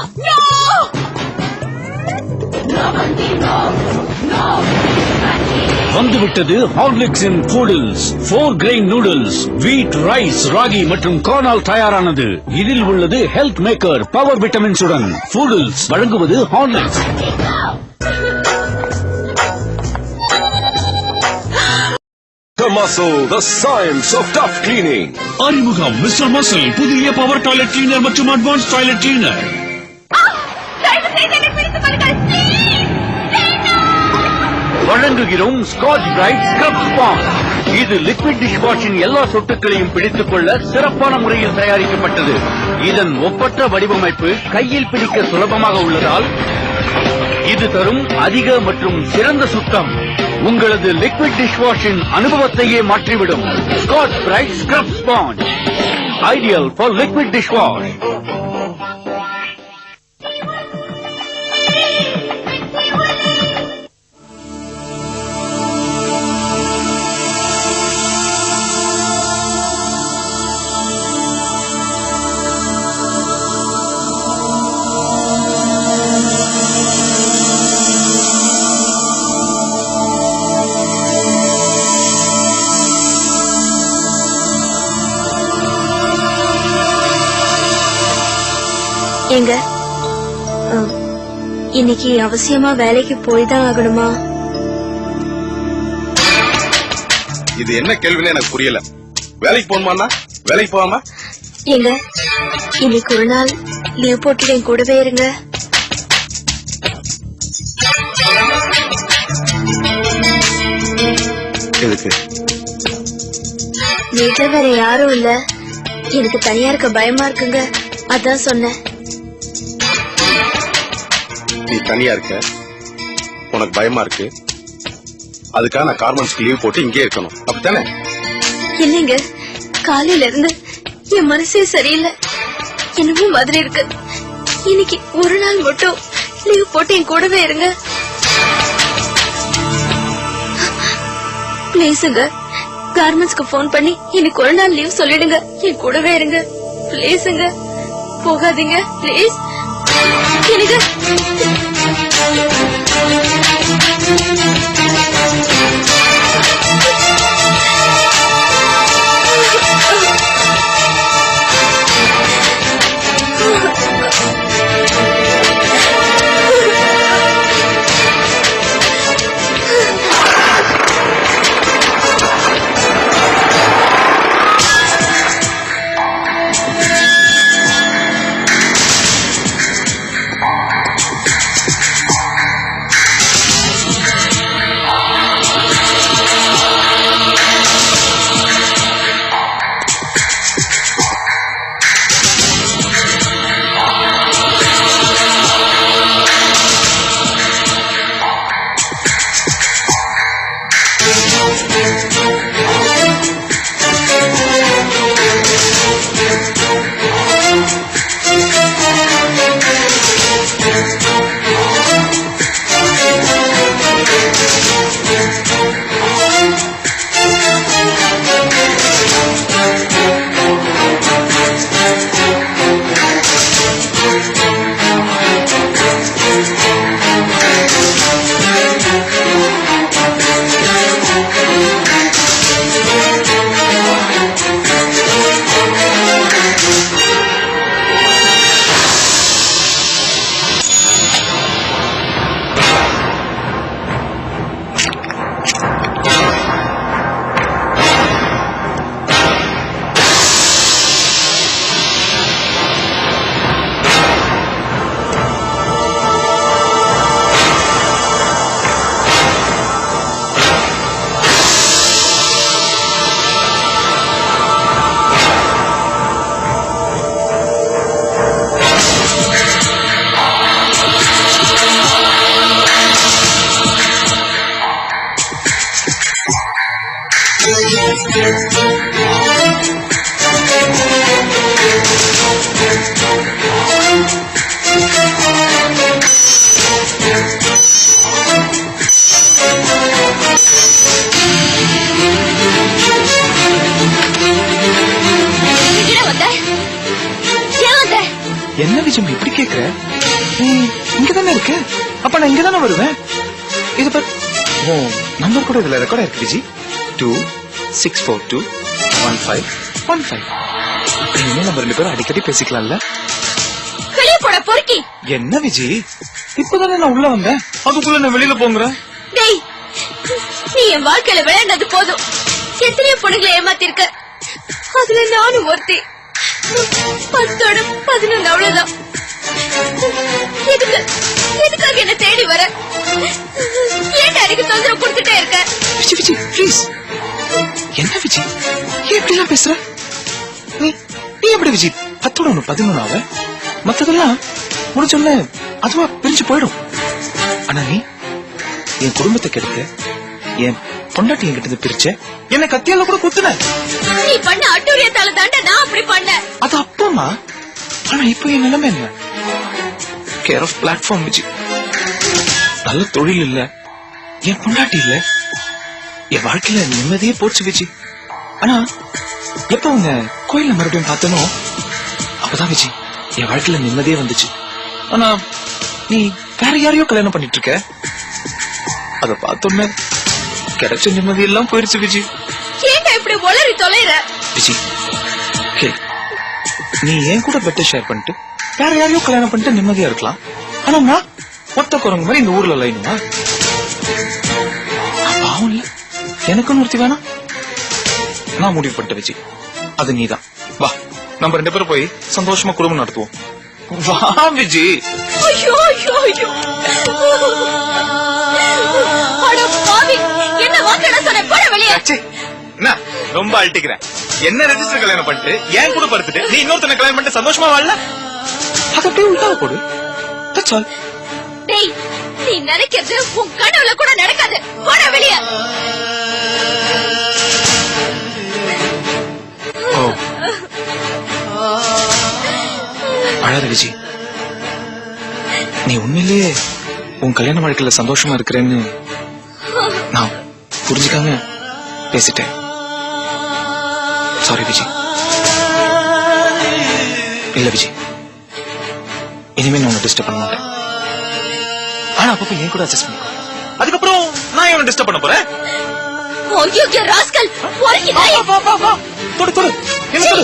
வந்துவிட்டது ஹார்லிக்ஸின் பூடில்ஸ் 4 கிரெயின் நூடுல்ஸ். வீட், ரைஸ், ராகி மற்றும் கார்னால் தயாரானது. இதில் உள்ளது ஹெல்த் மேக்கர் பவர் விட்டமின்ஸுடன். பூடில்ஸ் வழங்குவது Horlicks. The Muscle, the science of tough cleaning. அறிமுகம் மிஸ்டர் மசில், புதிய பவர் டாய்லெட் கிளீனர் மற்றும் அட்வான்ஸ் டாய்லெட் கிளீனர். வழங்குகிறோம் ஸ்காட்ச் பிரைட் ஸ்க்ரப் ஸ்பாஞ்ச். இது லிக்விட் டிஷ் வாஷின் எல்லா சொட்டுகளையும் பிடித்துக் கொள்ள சிறப்பான முறையில் தயாரிக்கப்பட்டது. இதன் ஒப்பற்ற வடிவமைப்பு கையில் பிடிக்க சுலபமாக உள்ளதால் இது தரும் அதிக மற்றும் சிறந்த சுத்தம் உங்களது லிக்விட் டிஷ் வாஷின் அனுபவத்தையே மாற்றிவிடும். Scotch Brite scrub sponge, ideal for liquid dish wash. ஏங்க, இன்னைக்கு அவசியமா வேலைக்கு போய் தான் ஆகணுமா? இது என்ன கேள்வின்னு எனக்கு புரியல. வேலைக்கு போகணுமா? வேலைக்கு போகாம? ஏங்க, இன்னைக்கு ஒரு நாள் லீவ் போட்டு என் கூடவே இருங்க. எதுக்கு? வீட்டுல வேற யாரும் இல்ல, எனக்கு தனியா இருக்க பயமா இருக்குங்க, அதான் சொன்னேன். நீ தனியா இருக்க, உனக்கு பயமா இருக்கு, அதுக்காக நான் கார்மெண்ட்ஸ்க்கு லீவ் போட்டு இங்கே இருக்கணும், அப்படித்தானே? இல்லைங்க, காலையில இருந்து என் மனசே சரியில்லை, என்னமோ மாதிரி இருக்கு. இன்னைக்கு ஒரு நாள் மட்டும் லீவ் போட்டு என் கூடவே இருங்க பிளீஸுங்க. கார்மெண்ட்ஸ்க்கு போன் பண்ணி இன்னைக்கு ஒரு நாள் லீவ் சொல்லிடுங்க, என் கூடவே இருங்க பிளீஸுங்க. போகாதீங்க பிளீஸ். எனக்கு நீ இங்கதானே இருக்க? அப்ப நான் இங்கதானே வருவேன். இது நம்பர் கூட இதுல ரெக்கார்ட் இருக்கு விஜி. 26421515. இனிமே நம்ம 2 பேரும் அடிக்கடி பேசிக்கலாம்ல? வெளியே போட பொறுக்கி. என்ன விஜி, இப்பதானே நான் உள்ள வந்தேன், அதுக்குள்ள நான் வெளியில போங்கிறேன். டேய், நீ என் வாழ்க்கையில விளையாண்டது போதும். எத்தனையோ பொண்ணுங்களை ஏமாத்திருக்க, அதுல நானும் ஒருத்தி. 10-11 அவ்வளவுதான். எதுக்காக என்ன தேடி வர? ஏன் எனக்கு தொந்தரவு கொடுத்துட்டே இருக்க? விஜி விஜி ப்ளீஸ். என்ன விஜி, ஏன் இப்படி எல்லாம் பேசுற? நீ எப்படி விஜி 10-11 ஆவ? மத்ததெல்லாம் முடிச்சோன்னு அதுவா பிரிஞ்சு போயிடும். ஆனா நீ என் குடும்பத்தை கெடுத்த, என் பொண்டாட்டி என்கிட்ட பிரிச்ச, என்ன கத்தியால கூட குத்துன. நீ பண்ண அட்டூழியத்தால தாண்டா நான் அப்படி பண்ண. அது அப்பமா. ஆனா இப்ப என் நிலைமை என்ன? Care of platform Viji. நல்ல தொழில் இல்ல, என் பொண்டாட்டி இல்ல, என் வாழ்க்கையில நிம்மதியே போச்சு விஜி. ஆனா எப்ப உங்க கோயில மறுபடியும் பார்த்தனோ அப்பதான் விஜி என் வாழ்க்கையில நிம்மதியே வந்துச்சு. ஆனா நீ வேற யாரையோ கல்யாணம் பண்ணிட்டு இருக்க, அத பார்த்தோன்னே கிடைச்ச நிம்மதி எல்லாம் போயிருச்சு விஜி. ஏங்க இப்படி ஒளறி தொலைற? விஜி நீ ஏன் கூட பெட்டை ஷேர் பண்ணிட்டு வேற யாரையோ கல்யாணம் பண்ணிட்டு நிம்மதியா இருக்கலாம். ஆனா நான் ஒத்த குரங்கு மாதிரி இந்த ஊர்ல லைனுமா? பாவம் இல்ல, எனக்குன்னு ஒருத்தி வேணாம். நான் முடிவு பண்ணிட்ட விஜி, அது நீதான். வா, நம்ம 2 பேரும் போய் சந்தோஷமா குடும்பம் நடத்துவோம். வா விஜி. ஐயோ ஐயோ ஐயோ, அட பாவி, என்ன வாங்கடா சொன்ன, போட வெளியே. என்ன ரொம்ப அழட்டிக்கிறேன்? என்ன ரெஜிஸ்டர் கல்யாணம் பண்ணிட்டு ஏன் கூட படுத்துட்டு நீ இன்னொருத்தனை கல்யாணம் பண்ணிட்டு சந்தோஷமா வாழல? அது அப்படியே உள்ள போடு. That's all. டேய், நீ நினைக்கிறது உன் கனவுல கூட நடக்காது. போட வெளியே. அழாத விஜி, நீ உண்மையிலேயே உன் கல்யாண வாழ்க்கையில சந்தோஷமா இருக்கிறேன்னு நான் புரிஞ்சுக்காம பேசிட்டேன். சாரி விஜி. இல்ல விஜி, இனிமே நான் உன்னை டிஸ்டர்ப் பண்ண மாட்டேன். ஆனா அப்பப்ப என் கூட அட்ஜஸ்ட் பண்ணிக்கோ. அதுக்கப்புறம் நான் இவனை டிஸ்டர்ப் பண்ண போறேன். தொடு தொடு, என்ன தொடு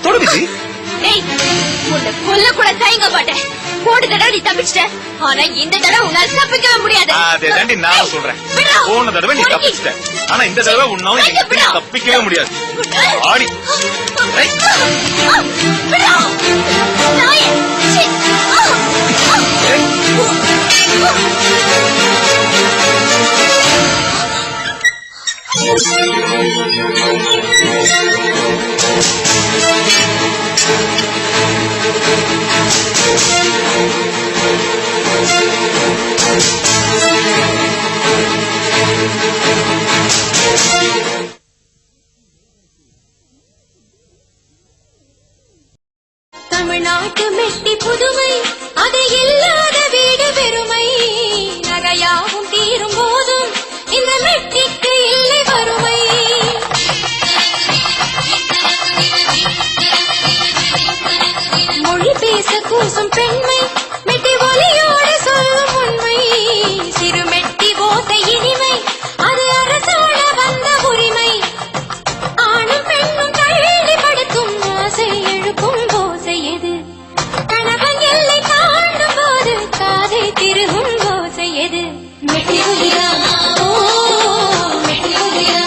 தொடு விஜி. உன்னை கொல்ல கூட தயங்க மாட்டேன். போன தடவை நீ தப்பிச்சிட்ட, ஆனா இந்த தடவை உன்னால தப்பிக்கவே முடியாது. அதே தாண்டி நான் சொல்றேன். போன தடவை நீ தப்பிச்சிட்ட, ஆனா இந்த தடவை உன்னால தப்பிக்கவே முடியாது. ஆடி தமிழ்நாட்டு மெட்டி புதுமை, அது இல்லாத வீடு பெருமை. நகையாவும் தீரும் போதும் இந்த மெட்டிக்கு இல்லை வறுமை. மொழி பேச கூசும் பெண்மை, மெட்டி ஒலியோடு சொல்லும் உண்மை. சிறு மெட்டி ஓசை இனிமை, அது அரசாள வந்த உரிமை. ஆணும் பெண்ணும் தள்ளி படுத்தும் ஆசை எழுப்பும் ஓசை எது? கணவன் எல்லை தாண்டும் போது காதை திருகும் ஓசை எது? மெட்டி ஒலியா, ஓ மெட்டி ஒலியா,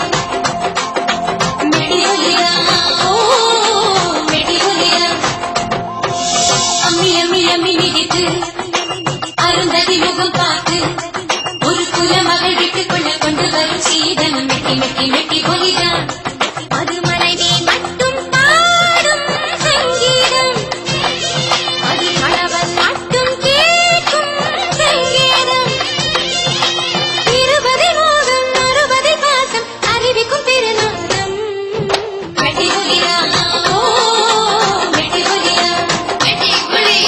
மெட்டி ஒலியா, ஓ மெட்டி ஒலியா. அம்மி அம்மி அம்மி மிதித்து அருந்ததி முகம் பார்த்து ஒரு குல மகள் வீட்டுக் கொள்ள கொண்டு வரும் சீதனம் மெட்டி மெட்டி மெட்டி ஒலிதான். அது மனைவி மட்டும் பாடும் சங்கீதம், அது கணவன் மட்டும் கேட்கும் சங்கீதம். 20 மோகம் 60 பாசம் அறிவிக்கும் திருநாதம். மெட்டி ஒலியா, ஓ மெட்டி ஒலியா, மெட்டி ஒலி,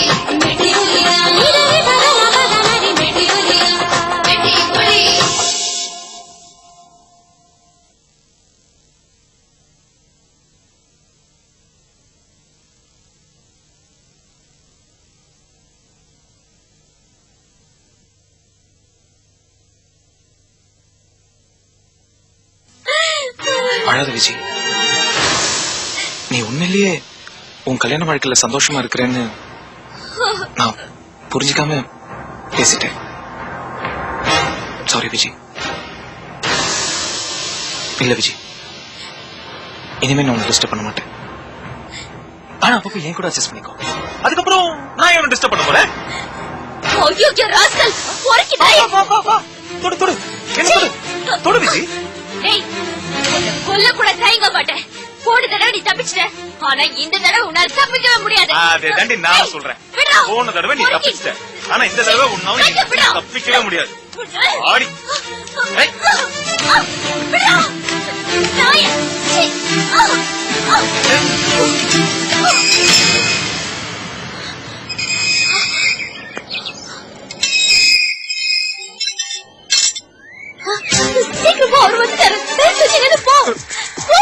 மெட்டி ஒலியா. இதனை பரமபதமரி மெட்டி ஒலியா, மெட்டி ஒலி. அழாத விஜி. நீ உண்மையிலேயே உன் கல்யாண வாழ்க்கையில சந்தோஷமா இருக்கிறேன்னு நான் புரிஞ்சுக்காம பேசிட்டேன். சாரி விஜி. இல்ல விஜி, இனிமே நான் உன்னை டிஸ்டர்ப் பண்ண மாட்டேன். ஆனா அப்பப்போ என் கூட அட்ஜஸ்ட் பண்ணிக்கோ. அதுக்கப்புறம் நான் என்ன டிஸ்டர்ப் பண்ண போறேன்? தொடு தொடு என்ன தொடு தொடு விஜி. கொல்ல கூட தயங்க மாட்டேன். போன தடவை நீ தப்பிச்சிட்ட, ஆனா இந்த தடவை உன்னால தப்பிக்கவே முடியாது. அதே தாண்டி நான் சொல்றேன். போன தடவை நீ தப்பிச்சிட்ட, ஆனா இந்த தடவை உன்னால தப்பிக்கவே முடியாது. ஆடி சீக்கிரம் போ, அவர் வந்துட்டாரு. போ போ.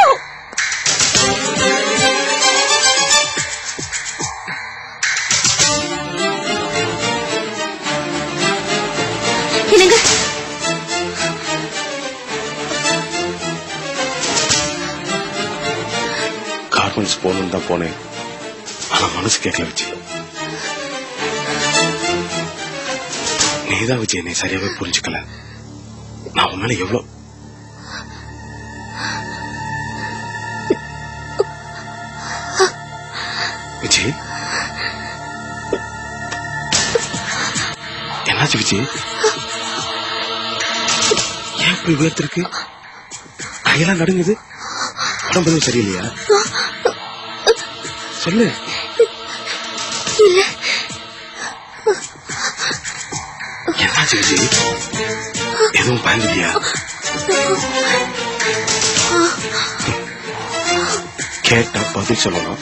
என்னங்க கார்மெண்ட்ஸ் போகணும்னு தான் போனேன், ஆனா மனசு கேட்கல விஜய். நீதான் விஜய் என்னை சரியாவே புரிஞ்சுக்கல. நான் உன்னால எவ்வளவு விஜய், என்னாச்சு விஜய்? ஏன் இப்படி உயர்த்திருக்கு? கையெல்லாம் நடுங்குது. உடம்பு சரியில்லையா? சொல்லு. என்னாச்சு விஜய்? எதுவும் பயந்துட்டியா? கேட்டா பதில் சொல்லணும்.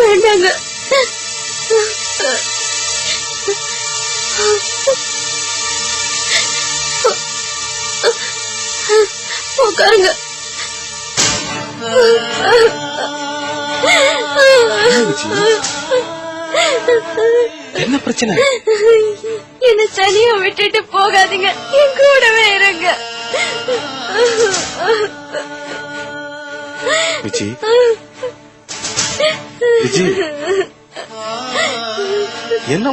வேண்டாங்க. உட்காருங்க. என்ன பிரச்சனை? என்ன தனியா விட்டுட்டு போகாதீங்க, என் கூடவே இருங்க. விஜய் விஜய் என்ன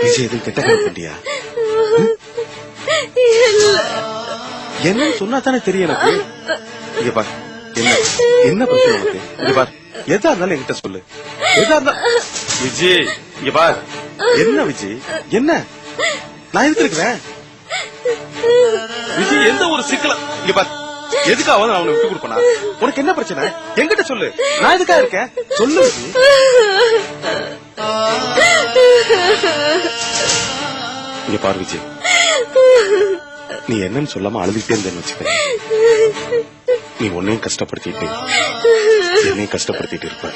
விஜய் எதுவும் கெட்ட பண்ணிட்டியா? என்னன்னு சொன்னா தானே தெரியும் எனக்கு. இங்க பார், என்ன பிரச்சனை உனக்கு? இங்க பார், எதா இருந்தாலும் என்கிட்ட சொல்லு. எதா இருந்தா விஜய், இங்க பார், என்ன விஜய், என்ன நான் எதுக்கு இருக்கிறேன் விஜய்? எந்த ஒரு சிக்கல இங்க பார், எதுக்காக நான் அவனை விட்டு கொடுப்பனா? உனக்கு என்ன பிரச்சனை? என்கிட்ட சொல்லு, நான் எதுக்காக இருக்கேன் சொல்லு. இங்க பார் விஜய், நீ என்னன்னு சொல்லாம அழுதுகிட்டே இருந்தேன்னு வச்சுக்க, நீ உன்னையும் கஷ்டப்படுத்திட்டு என்னையும் கஷ்டப்படுத்திட்டு இருப்ப.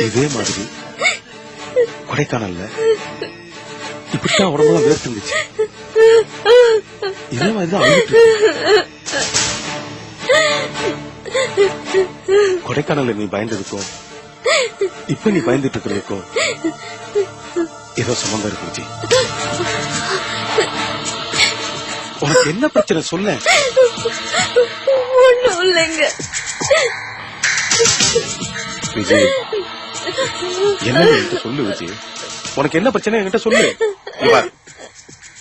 இதே மாதிரி கொடைக்கானல்ல இப்படித்தான் உடம்புலாம் வேர்த்து இருந்துச்சு. இதே மாதிரிதான் அழுதுட்டு கொடைக்கானல்ல நீ பயந்ததுக்கோ இப்ப நீ பயந்துட்டு இருக்கிறதுக்கோ ஏதோ சம்பந்தம் இருக்கு விஜய். உனக்கு என்ன பிரச்சனை சொல்ல? ஒண்ணும் இல்லைங்க விஜய், என்ன என்கிட்ட சொல்லு விஜய், உனக்கு என்ன பிரச்சனை என்கிட்ட சொல்லு.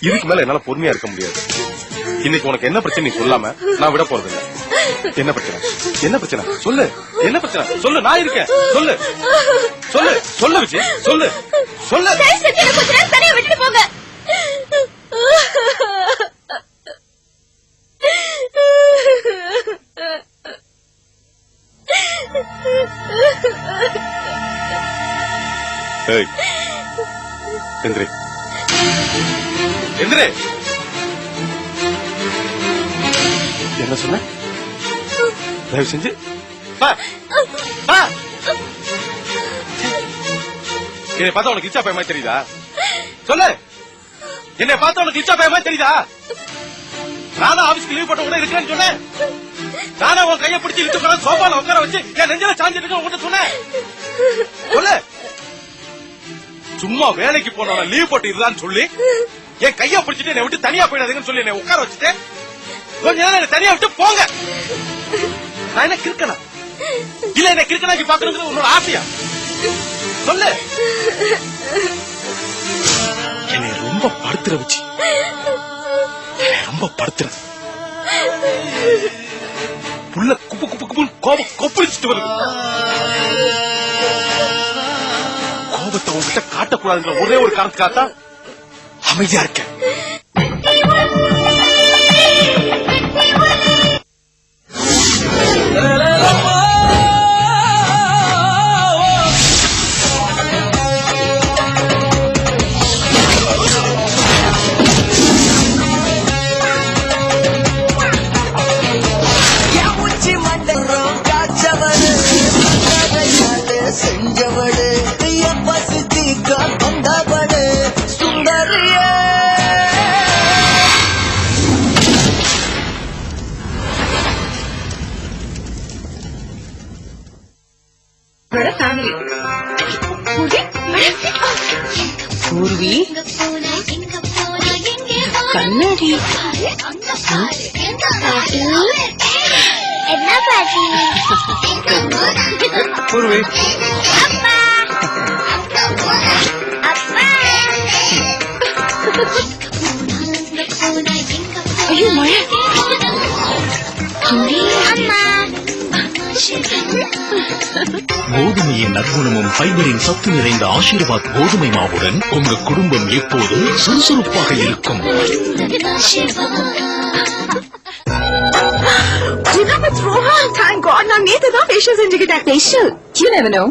இதுக்கு மேல என்னால பொறுமையா இருக்க முடியாது. இன்னைக்கு உனக்கு என்ன பிரச்சனை நீ சொல்லாம நான் விட போறது இல்ல. என்ன பிரச்சனை? என்ன பிரச்சனை சொல்லு. என்ன பிரச்சனை சொல்லு, நான் இருக்கேன். சொல்லு சொல்லு சொல்லு விஜய், சொல்லு சொல்லு. தனியா விட்டுட்டு போங்க. எந்திரே எந்திரே. என்ன சொன்ன? தயவு செஞ்சு என்னை பார்த்தா உனக்கு இச்சா பயமா தெரியுதா? சொல்லு. என்னை பார்த்தா உனக்கு இச்சா பயமா தெரியுதா? நானும் ஆபீஸ்க்கு லீவ் போட்ட கூட இருக்கேன்னு சொன்னேன். நானும் உன் கையை பிடிச்சி இழுத்து சோபால உட்கார வச்சு என் நெஞ்சில சாஞ்சிட்டு உங்ககிட்ட சொன்னேன். சொல்லு. சும்மா வேலைக்கு போனவன லீவ் போட்டு இதுதான் சொல்லி என் கைய பிடிச்சிட்டு என்னை விட்டு தனியா போயிடாதீங்கன்னு சொல்லி என்னை உட்கார வச்சுட்டு கொஞ்ச நேரம் என்னை தனியா விட்டு போங்க. நான் என்ன கிறுக்கனா இல்ல என்ன கிறுக்கனாக்கி பாக்கணுங்கிறது உன்னோட ஆசையா? சொல்லு. என்னை ரொம்ப படுத்துற வச்சு ரொம்ப படுத்துற புள்ள குப்பு குப்பு குப்புன்னு கோபம் கொப்பளிச்சுட்டு வருது. கோபத்தை உங்ககிட்ட காட்டக்கூடாதுங்கிற ஒரே ஒரு காரணத்துக்காகத்தான் அமைதியா இருக்க. செஞ்சவடு பசுத்தி கொண்டவடு சுந்தரிய பூர்வி கண்ணாடி என்ன பாட்டி பூர்வி ஐயோ மழை அம்மா கோதுமையின் நற்குணமும் ஃபைபரின் சத்து நிறைந்த ஆசீர்வாத் கோதுமை மாவுடன் உங்க குடும்பம் எப்போதும் சுறுசுறுப்பாக இருக்கும். Thank God, நான் நேத்து தான் facial செஞ்சுக்கிட்டேன். Facial? You never know.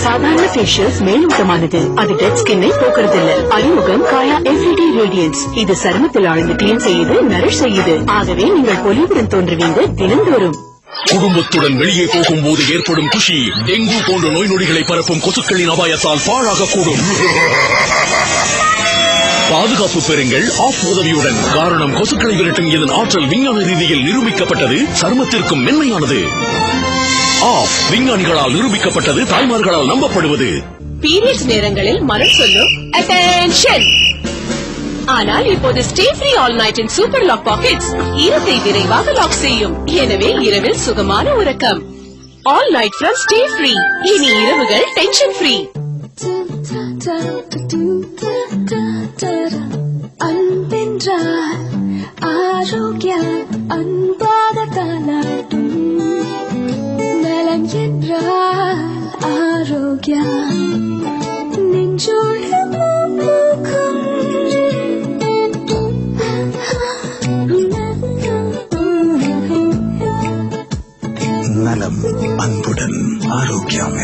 சாதாரண ஃபேஷியல்ஸ் மேலோட்டமானது. அது டெட் ஸ்கின்னை போக்குறதில்ல. அறிமுகம் காயா எவ்ரிடே ரேடியன்ஸ். இது சருமத்தில் ஆழ்ந்து கிளீன் செய்யுது, நரிஷ் செய்யுது. ஆகவே நீங்கள் பொலிவுடன் தோன்றுவீங்க தினந்தோறும். குடும்பத்துடன் வெளியே போகும்போது ஏற்படும் குஷி டெங்கு போன்ற நோய் நொடிகளை பரப்பும் கொசுக்களின் அபாயத்தால் பாழாகக்கூடும். பாதுகாப்பு பெறுங்கள் ஆஃப் உதவியுடன். காரணம் கொசுக்களை விரட்டும் இதன் ஆற்றல் விஞ்ஞான ரீதியில் நிரூபிக்கப்பட்டது, சருமத்திற்கும் மென்மையானது. ஆஃப் விஞ்ஞானிகளால் நிரூபிக்கப்பட்டது, தாய்மார்களால் நம்பப்படுவது. பீரியட்ஸ் நேரங்களில் மனம் சொல்லும் அட்டென்ஷன். ஆனால் இப்போது Stayfree all night in super lock pockets ஈரத்தை விரைவாக லாக் செய்யும். எனவே இரவில் சுகமான உறக்கம். All night from Stayfree. இனி இரவுகள் டென்ஷன் ஃப்ரீ. அன்பென்றால் ஆரோக்கியம் அன்பாக தானாட்டும். நலம் என்றால் ஆரோக்கியம் நெஞ்சோடு மூக்கும். நலம் அன்புடன் ஆரோக்கியம்.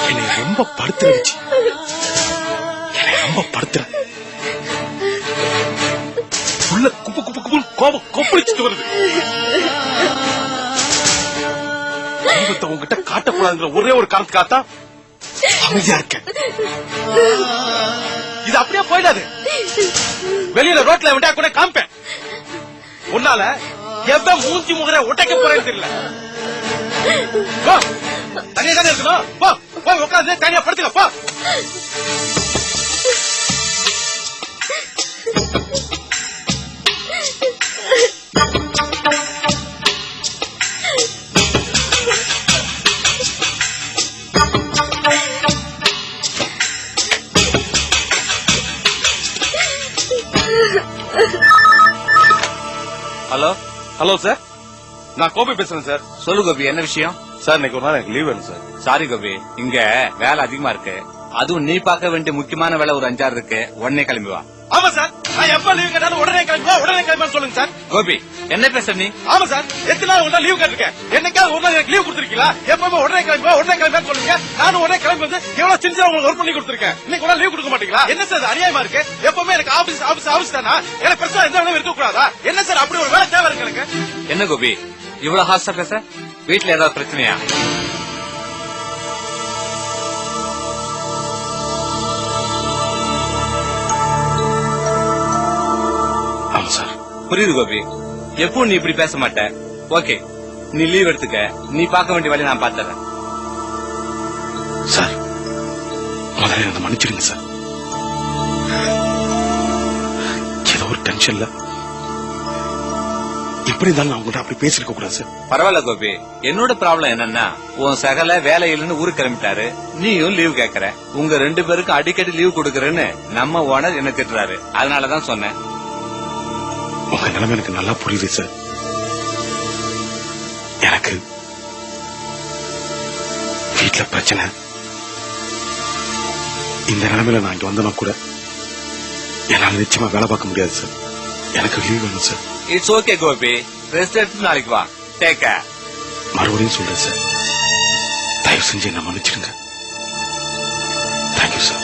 என்னை ரொம்ப படுத்துற வச்சு என்னை ரொம்ப படுத்துற புள்ள குப்பு குப்பு குப்புன்னு கோபம் கொப்பளிச்சுட்டு வருது. கோபத்தை உங்ககிட்ட காட்டக்கூடாதுங்கிற ஒரே ஒரு காரணத்துக்காகத்தான் அமைதியா இருக்க. இது அப்படியே போயிடாது. வெளியில ரோட்ல விட்டா கூட காம்பேன். உன்னால எவ்வளவு மூஞ்சி முகர ஒட்டைக்க போறேன்னு தெரியல. தனியா தானே இருக்கணும். போய் உட்காந்து தனியா படுத்துக்க போ. ஹலோ ஹலோ சார், நான் கோபி பேசுறேன் சார். சொல்லு கோபி, என்ன விஷயம்? சார் இன்னைக்கு ஒரு நாள் எனக்கு லீவ் வேணும் சார். சாரி கோபி, இங்க வேலை அதிகமா இருக்கு. அதுவும் நீ பார்க்க வேண்டிய முக்கியமான வேலை ஒரு 5-6 இருக்கு. உடனே கிளம்பி வா. ஆமா சார், நான் எப்ப லீவ் கேட்டாலும் உடனே கிளம்பி சொல்லுங்க சார். கோபி, என்ன பேசுற நீ? ஆமா சார், எத்தனை நாள் ஒரு நாள் லீவ் கேட்டிருக்கேன். என்னைக்காவது ஒரு நாள் எனக்கு லீவ் கொடுத்திருக்கீங்களா? எப்பவுமே உடனே கிளம்பி சொல்லுங்க. நானும் உடனே கிளம்பி வந்து எவ்வளவு சின்சியரா உங்களுக்கு ஒர்க் பண்ணி கொடுத்திருக்கேன். இன்னைக்கு ஒரு நாள் லீவ் கொடுக்க மாட்டீங்களா? என்ன சார் அநியாயமா இருக்கு? எப்பவுமே எனக்கு ஆபீஸ் தானா? எனக்கு பெருசா எந்த வேலையும் இருக்க கூடாதா? என்ன சார் அப்படி ஒரு வேலை தேவை இருக்கு எனக்கு? என்ன கோபி இவ்வளவு ஹாஸ்டா பேச? வீட்டுல ஏதாவது பிரச்சனையா? புரியுது கோபி. எப்போ நீ இப்படி பேச மாட்ட. ஓகே, நீ லீவ் எடுத்துக்க. நீ பார்க்க வேண்டிய வேலையை நான் பாத்துறேன். சார், முதல்ல என்ன மன்னிச்சிருங்க சார். ஏதோ ஒரு டென்ஷன்ல எப்படி இருந்தாலும் நான் உங்கள்கிட்ட அப்படி பேசிருக்க கூடாது சார். பரவாயில்ல கோபி. என்னோட ப்ராப்ளம் என்னன்னா, உன் சகல வேலை இல்லைன்னு ஊருக்கு கிளம்பிட்டாரு. நீயும் லீவ் கேக்குற. உங்க 2 பேருக்கும் அடிக்கடி லீவ் கொடுக்கறேன்னு நம்ம ஓனர் என்ன திட்டுறாரு. அதனாலதான் சொன்னேன். உங்க நிலைமை எனக்கு நல்லா புரியுது சார். எனக்கு வீட்டுல பிரச்சனை. இந்த நிலைமையில நான் இங்க வந்தனா கூட என்னால நிச்சயமா வேலை பார்க்க முடியாது சார். எனக்கு லீவ் வேணும் sir. It's okay Gopi. Rest எடுத்து நாளைக்கு வா. Take care. மறுபடியும் சொல்றேன் சார், தயவு செஞ்சு என்ன மன்னிச்சிடுங்க. Thank you sir.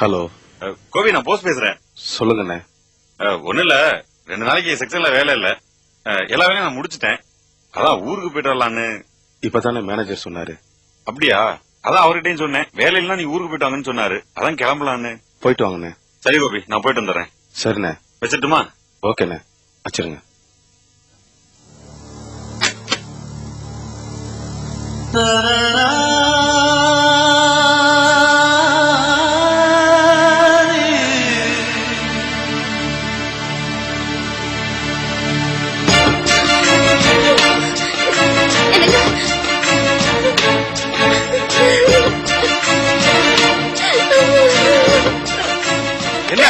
ஹலோ கோபி, நான் போஸ்ட் பேசுறேன். சொல்லுங்கண்ணே. ஒண்ணு இல்ல, 2 நாளைக்கு செக்ஷன்ல வேலை இல்ல. எல்லா வேலையும் நான் முடிச்சிட்டேன். அதான் ஊருக்கு போயிட்டு வரலான்னு. இப்பதானே மேனேஜர் சொன்னாரு. அப்படியா? அதான் அவர்கிட்டயும் சொன்னேன். வேலை இல்லைன்னா நீ ஊருக்கு போயிட்டு வாங்கன்னு சொன்னாரு. அதான் கிளம்பலான்னு. போயிட்டு வாங்கண்ணே. சரி கோபி, நான் போயிட்டு வந்துடுறேன். சரிண்ணே. வச்சிட்டுமா? ஓகேண்ணே, வச்சிருங்க. என்ன?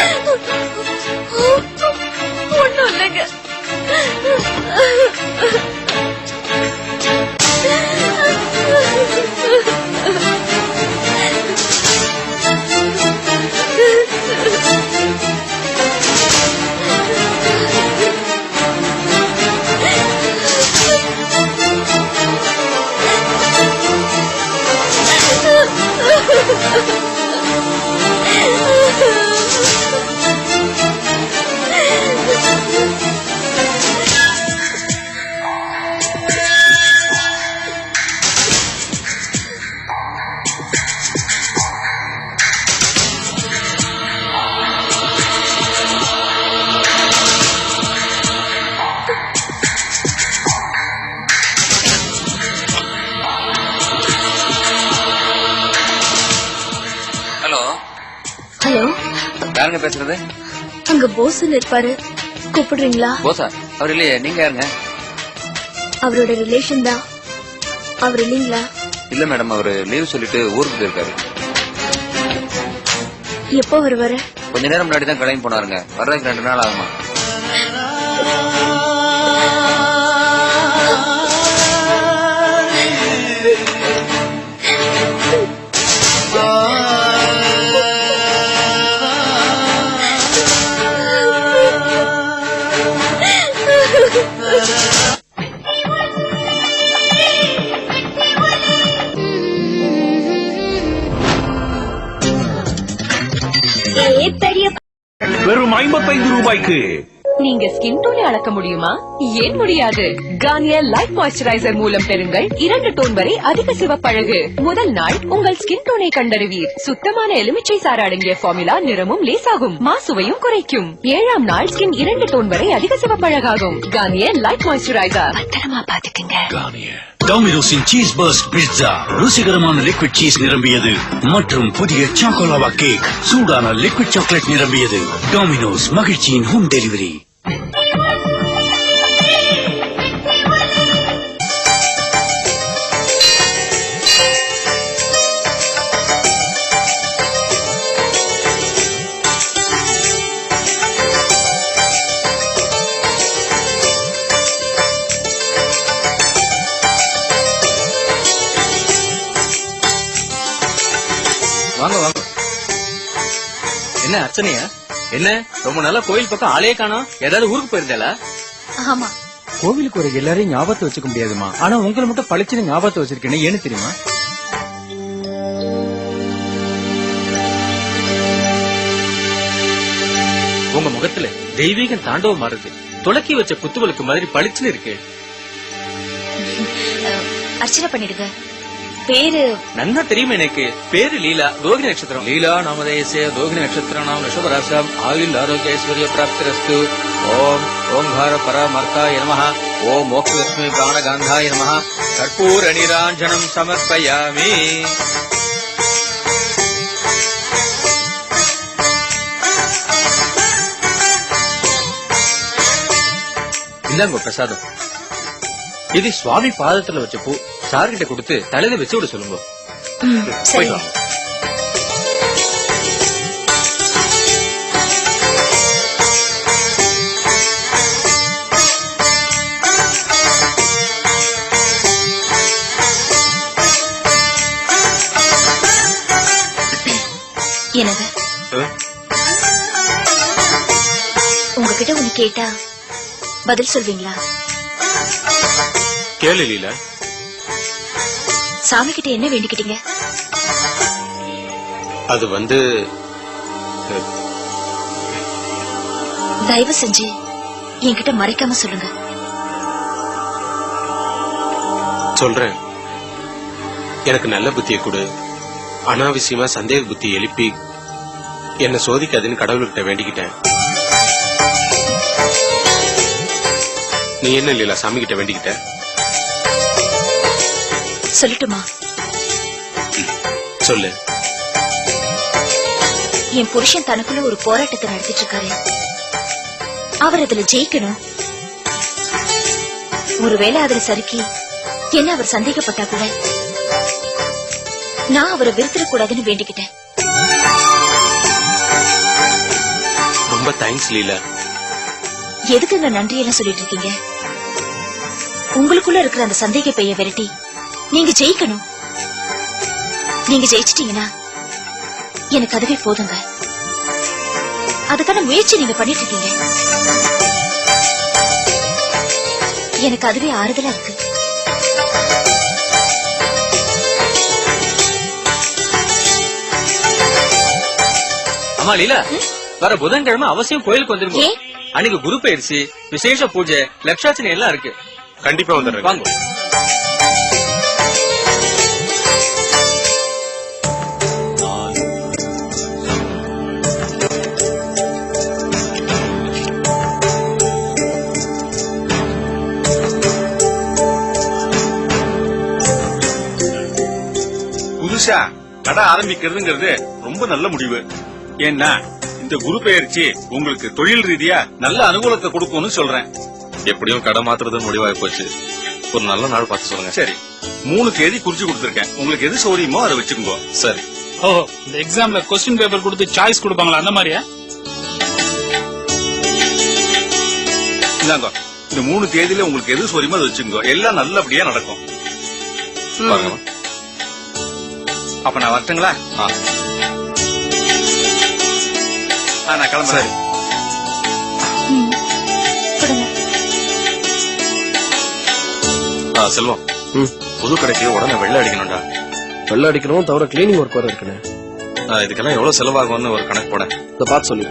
ஒண்ணும் இல்லைங்க. ஹலோ, யாருங்க பேசுறது? அங்க போஸ் இருப்பாரு, கூப்பிடுறீங்களா? போசா? அவர் இல்லையே, நீங்க யாருங்க? அவரோட ரிலேஷன் தான். அவர் இல்லீங்களா? இல்ல மேடம், அவரு லீவ் சொல்லிட்டு ஊருக்கு போயிருக்காரு. எப்போ வருவாரு? கொஞ்ச நேரம் முன்னாடி தான் கிளம்பி போனாருங்க. வர்றதுக்கு 2 நாள் ஆகுமா? வெறும் 55 ரூபாய்க்கு நீங்க ஸ்கின் டோனை அளக்க முடியுமா? ஏன் முடியாது? கார்னியர் லைட் மாய்ஸ்சரைசர் மூலம் பெறுங்கள் 2 டோன் வரை அதிக சிவப்பழகு. முதல் நாள் உங்கள் ஸ்கின் டோனை கண்டறிவீர். சுத்தமான எலுமிச்சை சாறு அடங்கிய ஃபார்முலா நிறமும் லேசாகும், மாசுவையும் குறைக்கும். 7ஆம் நாள் ஸ்கின் 2 டோன் வரை அதிக சிவப்பழகாகும். Garnier light moisturiser. பத்திரமா பாத்துக்குங்க. டாமினோஸின் சீஸ் பர்ஸ்ட் பிட்சா ருசிகரமான லிக்விட் சீஸ் நிரம்பியது மற்றும் புதிய சாக்கோலாவா கேக் சூடான லிக்விட் சாக்லேட் நிரம்பியது. டாமினோஸ், மகிழ்ச்சியின் ஹோம் டெலிவரி. வாங்க வாங்க. என்ன அர்ச்சனையா? என்ன ரொம்ப நாளா கோயில் பக்கம் ஆளே காணோம். ஏதாவது ஊருக்கு போயிருந்தாளா? ஆமா. கோவிலுக்கு ஒரு எல்லாரையும் ஞாபகத்தை வச்சுக்க முடியாதுமா. ஆனா உங்களை மட்டும் பளிச்சுன்னு ஞாபகத்தை வச்சிருக்கேன்னு ஏன்னு தெரியுமா? உங்க முகத்துல தெய்வீகம் தாண்டவம் மாறுது. துளக்கி வச்ச குத்துவலுக்கு மாதிரி பளிச்சுன்னு இருக்கு. அர்ச்சனை பண்ணிடுங்க. பேரு நன்னா தெரியும் எனக்கு. பேரு லீலா. ரோகிணி நட்சத்திரம். லீலா நாமதேசே ரோகிணி நட்சத்திரம் நாம் ரிஷபராசம் ஆயுள் ஆரோக்கிய ஐஸ்வர்ய பிராப்திரஸ்து. ஓம் ஓங்கார பரமர்த்தாய நமஹ. ஓம் மோக்ஷலட்சுமி பிராணகாந்தாய நமஹ. கற்பூர நிராஞ்சனம் சமர்ப்பயாமி. இந்தாங்க பிரசாதம். இது சுவாமி பாதத்துல வச்ச பூ. சார்கிட்ட கொடுத்து தலையில வச்சு விட சொல்லுங்க. போயிட்டு வாங்க. என்னங்க உங்ககிட்ட ஒண்ணு கேட்டா பதில் சொல்வீங்களா? கேளு லீலா. சாமி கிட்ட என்ன வேண்டிக்கிட்டீங்க? அது தயவு செஞ்சு என்கிட்ட மறைக்காம சொல்லுங்க. சொல்றேன். எனக்கு நல்ல புத்தியை கொடு. அனாவசியமா சந்தேக புத்தி எழுப்பி என்ன சோதிக்காதுன்னு கடவுள்கிட்ட வேண்டிக்கிட்டேன். நீ என்ன லீலா சாமி கிட்ட வேண்டிக்கிட்ட? சொல்லட்டுமா? சொல்லு. என் புருஷன் தனக்குள்ள ஒரு போராட்டத்தை நடத்திட்டு இருக்காரு. அவர் அதுல ஜெயிக்கணும். ஒருவேளை அதுல சறுக்கி என்ன அவர் சந்தேகப்பட்டா கூட நான் அவரை வெறுத்துடக்கூடாதுன்னு வேண்டிக்கிட்டேன். ரொம்ப தேங்க்ஸ் லீலா. எதுக்குங்க நன்றி எல்லாம் சொல்லிட்டு இருக்கீங்க? உங்களுக்குள்ள இருக்கிற அந்த சந்தேக பைய விரட்டி நீங்க ஜெயிக்கணும். நீங்க ஜெயிச்சிட்டீங்கன்னா எனக்கு அதுவே போதுங்க. அதுக்கான முயற்சி நீங்க பண்ணிட்டு இருக்கீங்க. எனக்கு அதுவே ஆறுதலா இருக்கு. அம்மா லீலா, வர புதன்கிழமை அவசியம் கோயிலுக்கு வந்துருங்க. அன்னைக்கு குரு பயிற்சி, விசேஷ பூஜை, லட்சார்ச்சனை எல்லாம் இருக்கு. கண்டிப்பா வந்துடுறேன். வாங்க. புதுசா கடை ஆரம்பிக்கிறதுங்கிறது ரொம்ப நல்ல முடிவு. ஏன்னா இந்த குரு பெயர்ச்சி உங்களுக்கு தொழில் ரீதியா நல்ல அனுகூலத்தை கொடுக்கும்னு சொல்றேன். எப்படியும் கடை மாத்துறதுன்னு முடிவாகி போச்சு. ஒரு நல்ல நாள் பார்த்து சொல்லுங்க. சரி, 3 தேதி குறிச்சு கொடுத்திருக்கேன். உங்களுக்கு எது சௌரியமோ அதை வச்சுக்கோங்க. சரி. ஓ, இந்த எக்ஸாம்ல கொஸ்டின் பேப்பர் கொடுத்து சாய்ஸ் கொடுப்பாங்களா, அந்த மாதிரியா? இந்தாங்க, இந்த 3 தேதியில உங்களுக்கு எது சௌரியமோ அதை வச்சுக்கோங்க. எல்லாம் நல்லபடியா நடக்கும். அப்ப நான் வரட்டுங்களா? நான் கிளம்புறேன். செல்வம், புது கடைக்கு உடனே வெள்ளை அடிக்கணும்டா. வெள்ளை அடிக்கணும் தவிர கிளீனிங் ஒர்க் வர இருக்குன்னு. இதுக்கெல்லாம் எவ்வளவு செலவாகும்னு ஒரு கணக்கு போட. இதை பார்த்து சொல்லி.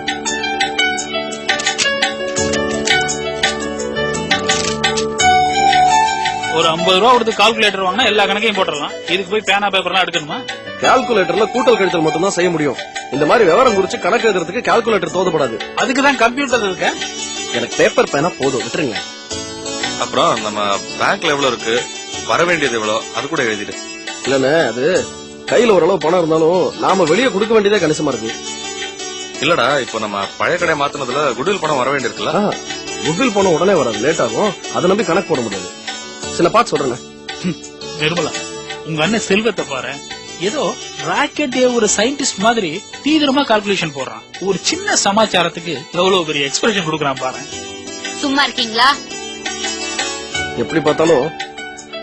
ஒரு 50 ரூபா கொடுத்து கால்குலேட்டர் வாங்கினா எல்லா கணக்கையும் போட்டுடலாம். இதுக்கு போய் பேனா பேப்பர்லாம் எடுக்கணுமா? கால்குலேட்டர்ல கூட்டல் கழித்தல் மட்டும் தான் செய்ய முடியும். இந்த மாதிரி விவரம் குறிச்சு கணக்கு எழுதுறதுக்கு கால்குலேட்டர் தோதப்படாது. அதுக்குதான் கம்ப்யூட்டர் இருக்கு. எனக்கு பேப்பர் பேனா போதும், விட்டுருங்க. அப்புறம் நம்ம பேங்க்ல எவ்வளவு இருக்கு, வர வேண்டியது எவ்வளவு, அது கூட எழுதிடு. இல்லன்னு அது கையில ஓரளவு பணம் இருந்தாலும் நாம வெளியே கொடுக்க வேண்டியதே கணிசமா இருக்கு. இல்லடா, இப்ப நம்ம பழைய கடை மாத்தினதுல குட்வில் பணம் வர வேண்டியிருக்குல்ல. குட்வில் பணம் உடனே வராது, லேட் ஆகும். அதை நம்பி கணக்கு போட முடியாது. சில பார்த்து சொல்றேன். நிர்மலா, உங்க அண்ணன் செல்வத்தை பாரு. ஏதோ ராக்கெட் ஒரு சயின்டிஸ்ட் மாதிரி தீவிரமா கால்குலேஷன் போடுறான். ஒரு சின்ன சமாச்சாரத்துக்கு எவ்வளவு பெரிய எக்ஸ்பிரஷன் கொடுக்கறான் பாரு. சும்மா இருக்கீங்களா? எப்படி பார்த்தாலும்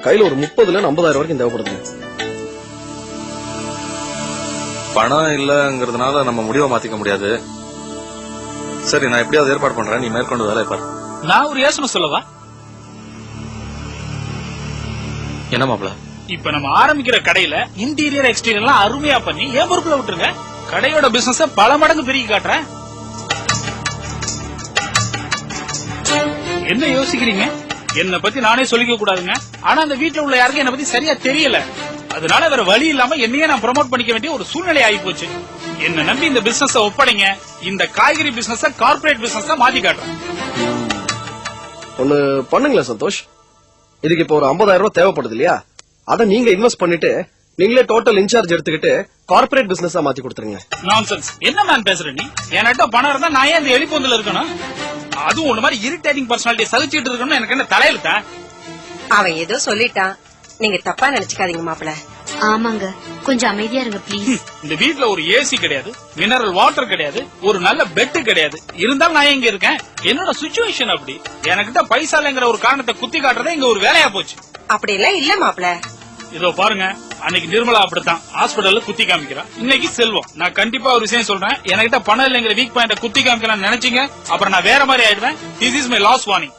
கையில ஒரு 30,000 50,000 வரைக்கும் தேவைப்படுதுங்க. பணம் இல்லங்கிறதுனால நம்ம முடிவை மாத்திக்க முடியாது. சரி, நான் எப்படியாவது ஏற்பாடு பண்றேன், நீ மேற்கொண்டு வேலையை பாரு. நான் ஒரு யோசனை சொல்லவா? என்ன மாப்பிள? இப்ப நம்ம ஆரம்பிக்கிற கடையில இன்டீரியர் எக்ஸ்டீரியர் எல்லாம் அருமையா பண்ணி ஏன் பொறுப்புல விட்டுருங்க. கடையோட பிசினஸ் பல மடங்கு பெருகி காட்டுறேன். என்ன யோசிக்கிறீங்க? என்ன பத்தி நானே சொல்லிக்க கூடாதுங்க. ஆனா அந்த வீட்டுல உள்ள யாருக்கும் என்ன பத்தி சரியா தெரியல. அதனால வேற வழி இல்லாம என்னையே நான் ப்ரோமோட் பண்ணிக்க வேண்டிய ஒரு சூழ்நிலை ஆகி போச்சு. என்ன நம்பி இந்த பிசினஸ் ஒப்படைங்க. இந்த காய்கறி பிசினஸ் கார்பரேட் பிசினஸ் மாத்தி காட்டுறேன். ஒண்ணு பண்ணுங்களேன் சந்தோஷ். இதுக்கு இப்ப ஒரு 50,000 ரூபாய் தேவைப்படுது இல்லையா? அதை நீங்க இன்வெஸ்ட் பண்ணிட்டு நீங்களே டோட்டல் இன்சார்ஜ் எடுத்துக்கிட்டு கார்பரேட் பிசினஸ் மாத்தி கொடுத்துருங்க. நான்சென்ஸ். என்ன மேன் பேசுற நீ? என்கிட்ட பணம் இருந்தா நான் ஏன் இந்த எலிப்பொந்துல இருக்கணும்? அதுவும் ஒண்ணு மாதிரி இரிட்டேட்டிங் பர்சனாலிட்டி சகிச்சுட்டு இருக்கணும். எனக்கு என்ன தலையெழுத்தா? அவன் ஏதோ சொல்லிட்டான், நீங்க தப்பா நினைச்சுக்காதீங்க மாப்பிள. ஆமாங்க, கொஞ்சம் அமைதியா இருங்க ப்ளீஸ். இந்த வீட்ல ஒரு ஏசி கிடையாது, மினரல் வாட்டர் கிடையாது, ஒரு நல்ல பெட் கிடையாது. இருந்தாலும் நான் இங்க இருக்கேன். என்னோட சிச்சுவேஷன் அப்படி. எனக்கிட்ட பைசா இல்லங்கிற ஒரு காரணத்தை குத்தி காட்டுறதே இங்க ஒரு வேலையா போச்சு. அப்படி எல்லாம் இல்ல மாப்பிள. இதோ பாருங்க, அன்னைக்கு நிர்மலா அப்படித்தான் ஹாஸ்பிடல்ல குத்தி காமிக்கிறான். இன்னைக்கு செல்வம். நான் கண்டிப்பா ஒரு விஷயம் சொல்றேன், என்கிட்ட பணம் இல்லைங்கிற வீக் பாயிண்ட குத்தி காமிக்கலாம் நினைச்சீங்க, அப்புறம் நான் வேற மாதிரி ஆயிடுவேன். This is my last warning.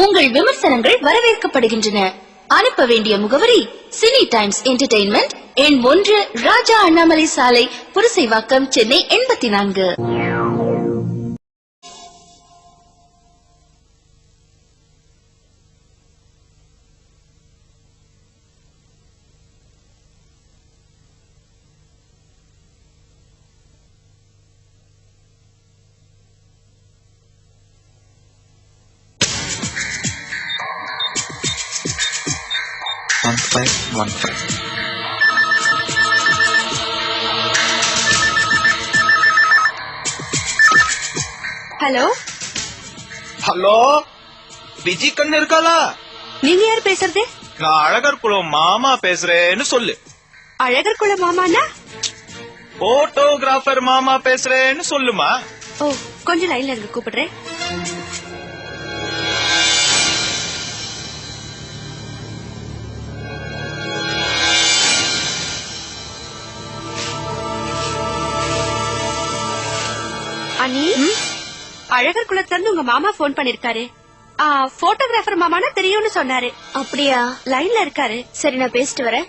உங்கள் விமர்சனங்கள் வரவேற்கப்படுகின்றன. அனுப்ப வேண்டிய முகவரி சினி டைம்ஸ் என்டர்டெயின்மெண்ட், எண் 1, ராஜா அண்ணாமலை சாலை, புரசைவாக்கம், சென்னை 84. ஹலோ ஹலோ, விஜி கண்ணு இருக்காளா? நீங்க யார் பேசுறது? நான் அழகர் குளம் மாமா பேசுறேன்னு சொல்லு. அழகர் குல மாமானா? போட்டோகிராஃபர் மாமா பேசுறேன்னு சொல்லுமா. ஓ, கொஞ்சம் லைன்ல இருங்க, கூப்பிடுறேன். அனி, அழகர் குலத்துல உங்க மாமா போன் பண்ணிருக்காரு. போட்டோகிராஃபர் மாமானா தெரியும்னு சொன்னாரு. அப்படியா? லைன்ல இருக்காரு. சரி, நான் பேசிட்டு வரேன்.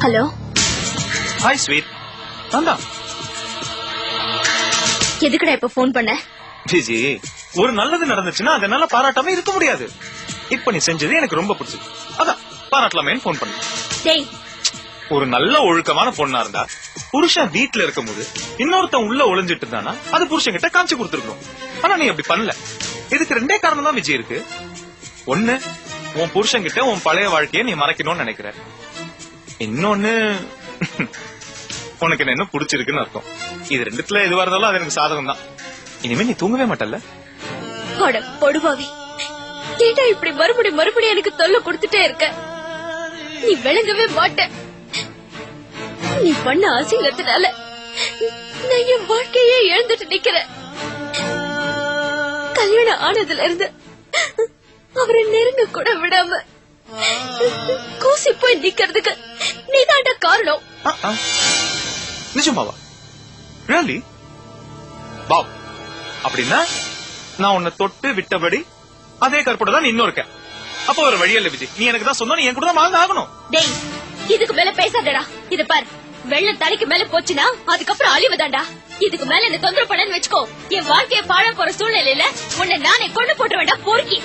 ஹலோ. Hi sweet. வந்தா எதுக்குடா இப்ப போன் பண்ண? ஜிஜி, ஒரு நல்லது நடந்துச்சுன்னா அதனால பாராட்டாம இருக்க முடியாது. இப்ப நீ செஞ்சது எனக்கு ரொம்ப பிடிச்சது, அதான் பாராட்டலாமேன்னு போன் பண்ண. டேய், ஒரு நல்ல ஒழுக்கமான பொண்ணா இருந்தா புருஷன் வீட்டுல இருக்கும் போது இன்னொருத்தன் உள்ள ஒளிஞ்சிட்டு இருந்தானா அது புருஷன் கிட்ட காமிச்சு கொடுத்துருக்கணும். ஆனா நீ அப்படி பண்ணல. இதுக்கு 2 காரணம் தான் விஜய் இருக்கு. ஒண்ணு, உன் புருஷன் கிட்ட உன் பழைய வாழ்க்கையை நீ மறைக்கணும்னு நினைக்கிற. இன்னொன்னு, உனக்கு என்ன பிடிச்சிருக்குன்னு அர்த்தம். இது 2த்துல எதுவா இருந்தாலும் அது எனக்கு சாதகம் தான். இனிமே நீ தூங்கவே மாட்டல்ல? அட பொடுவாவி, ஏன்டா இப்படி மறுபடியும் எனக்கு தொல்லை கொடுத்துட்டே இருக்க? நீ விளங்கவே மாட்ட. நீ பண்ண அசிங்கத்தினால நான் என் வாழ்க்கையே இழந்துட்டு நிக்கிறேன். கல்யாணம் ஆனதுல இருந்து அவரை நெருங்க கூட விடாம கூசி போய் நிக்கிறதுக்கு நீதாண்டா காரணம். நிஜமாவா? ரியலி? வாவ். அப்படின்னா நான் உன்னை தொட்டு விட்டபடி அதே கற்போட தான் நீ இன்னும் இருக்க. அப்ப ஒரு வழியல்ல விஜய், நீ எனக்கு தான் சொன்ன, நீ என் கூட தான் வாழ்ந்து ஆகணும். டேய், இதுக்கு மேல பேசாதடா. இத பாரு, வெள்ளம் தலைக்கு மேல போச்சுன்னா அதுக்கப்புறம் அழிவுதாண்டா. இதுக்கு மேல இந்த தொந்தரவு பண்ணன்னு வச்சுக்கோ, என் வாழ்க்கைய பாழ போற சூழ்நிலையில உன்னை நானே கொண்டு போட்டு வேண்டாம் போர்க்கி.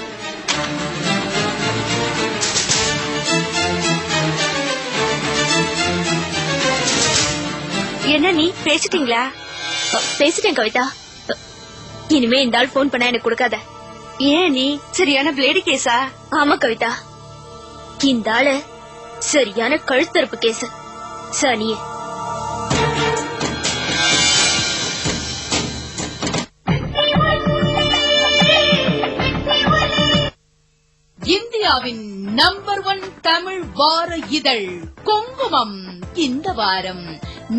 என்ன நீ பேசிட்டீங்களா? பேசிட்டேன் கவிதா. இனிமே இந்த ஆள் போன் பண்ண எனக்கு கொடுக்காத. ஏன் நீ சரியான பிளேடு கேஸா? ஆமா கவிதா, இந்த ஆளு சரியான கழுத்தறுப்பு கேஸ். சனியே இந்தியாவின் நம்பர் 1 தமிழ் வார இதழ் குங்குமம் இந்த வாரம்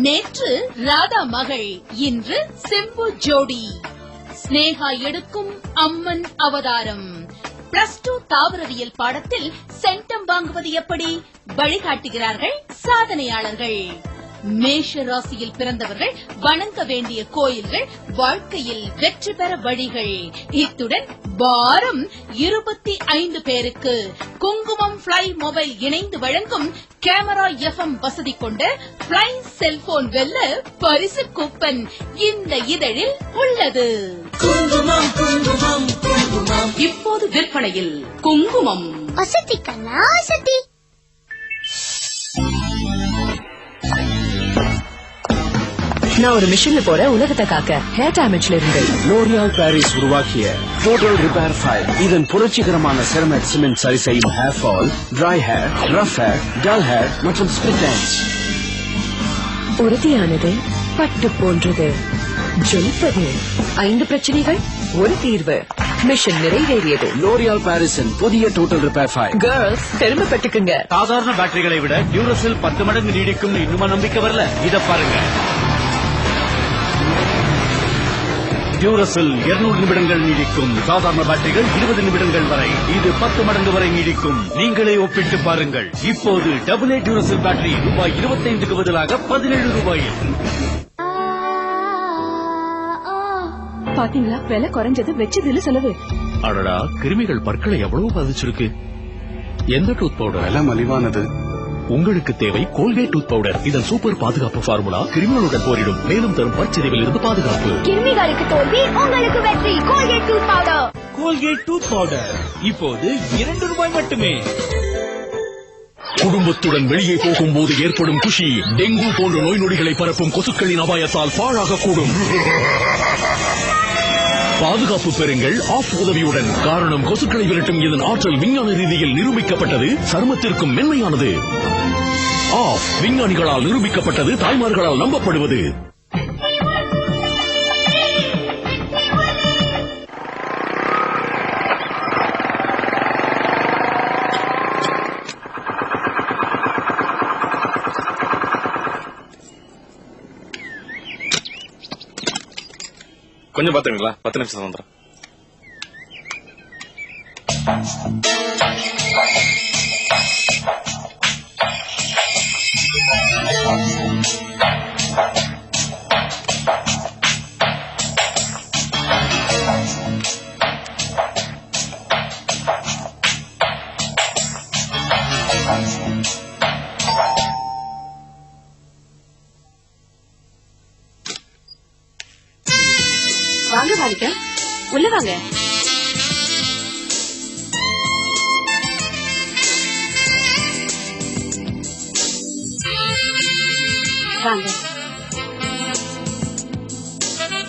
நேற்று ராதா மகள், இன்று சிம்பு ஜோடி. ஸ்னேகா எடுக்கும் அம்மன் அவதாரம். +2 தாவரவியல் பாடத்தில் சென்டம் வாங்குவது எப்படி வழிகாட்டுகிறார்கள் சாதனையாளர்கள். மேஷ ராசியில் பிறந்தவர்கள் வணங்க வேண்டிய கோயில்கள், வாழ்க்கையில் வெற்றி பெற வழிகள். இத்துடன் வாரம் 25 பேருக்கு குங்குமம் பிளை மொபைல் இணைந்து வழங்கும் கேமரா FM வசதி கொண்ட பிளை செல்போன் வெல்ல பரிசு கூப்பன் இந்த இதழில் உள்ளது. குங்குமம் குங்குமம் குங்குமம் இப்போது விற்பனையில். குங்குமம் வசதி கண்ணா வசதி. நான் ஒரு மிஷன்ல போற உலகத்தை காக்க. ஹேர் டேமேஜ்ல இருந்து லோரியால் பாரிஸ் உருவாக்கிய டோட்டல் ரிப்பேர் 5 இதன் புரட்சிகரமான செரமைட் சிமெண்ட் சரி செய்யும் hair fall, dry hair, rough hair, dull hair மற்றும் ஸ்பிளிட் எண்ட்ஸ். உறுதியானது, பட்டு போன்றது, ஜொலிப்பது. 5 பிரச்சனைகள் ஒரு தீர்வு. மிஷன் நிறைவேறியது. லோரியால் பாரிஸின் புதிய டோட்டல் ரிப்பேர் 5. கேர்ள்ஸ் பெருமைப்பட்டுக்குங்க. சாதாரண பேட்டரிகளை விட டியூரசெல் 10 மடங்கு நீடிக்கும். இன்னுமா நம்பிக்கை வரல? இத பாருங்க. டியூரசெல் 200 நிமிடங்கள் நீடிக்கும். சாதாரண பேட்டரிகள் 20 நிமிடங்கள் வரை. இது 10 மடங்கு வரை நீடிக்கும். நீங்களே ஒப்பிட்டு பாருங்கள். இப்போது AA டியூரசெல் பேட்டரி ரூபாய் 25க்கு பதிலாக 17 ரூபாயில். பாத்தீங்களா, விலை குறைஞ்சது, வெச்சதுல செலவு. அடடா, கிருமிகள் பற்களை எவ்வளவு பாதிச்சிருக்கு. எந்த டூத் பவுடர் எல்லாம் மலிவானது. உங்களுக்கு தேவை கோல்கேட் டூத் பவுடர். இதன் சூப்பர் பாதுகாப்பு ஃபார்முலா கிருமிகளுடன் போரிடும், மேலும் தரும் பற்சிதைவில் இருந்து பாதுகாப்பு. கிருமிகளுக்கு தோல்வி, உங்களுக்கு வெற்றி. Colgate tooth powder. Colgate tooth powder இப்போது 2 ரூபாய் மட்டுமே. குடும்பத்துடன் வெளியே போகும்போது ஏற்படும் குஷி டெங்கு போன்ற நோய் நொடிகளை பரப்பும் கொசுக்களின் அபாயத்தால் பாழாகக்கூடும். பாதுகாப்பு பெறுங்கள் ஆஃப் உதவியுடன். காரணம், கொசுக்களை விரட்டும் இதன் ஆற்றல் விஞ்ஞான ரீதியில் நிரூபிக்கப்பட்டது, சருமத்திற்கும் மென்மையானது. ஆஃப் விஞ்ஞானிகளால் நிரூபிக்கப்பட்டது, தாய்மார்களால் நம்பப்படுவது. கொஞ்சம் பாத்துங்களா? 10 நிமிஷம் வந்துடும். வாங்க வாங்க, உள்ள வாங்க. வாங்க.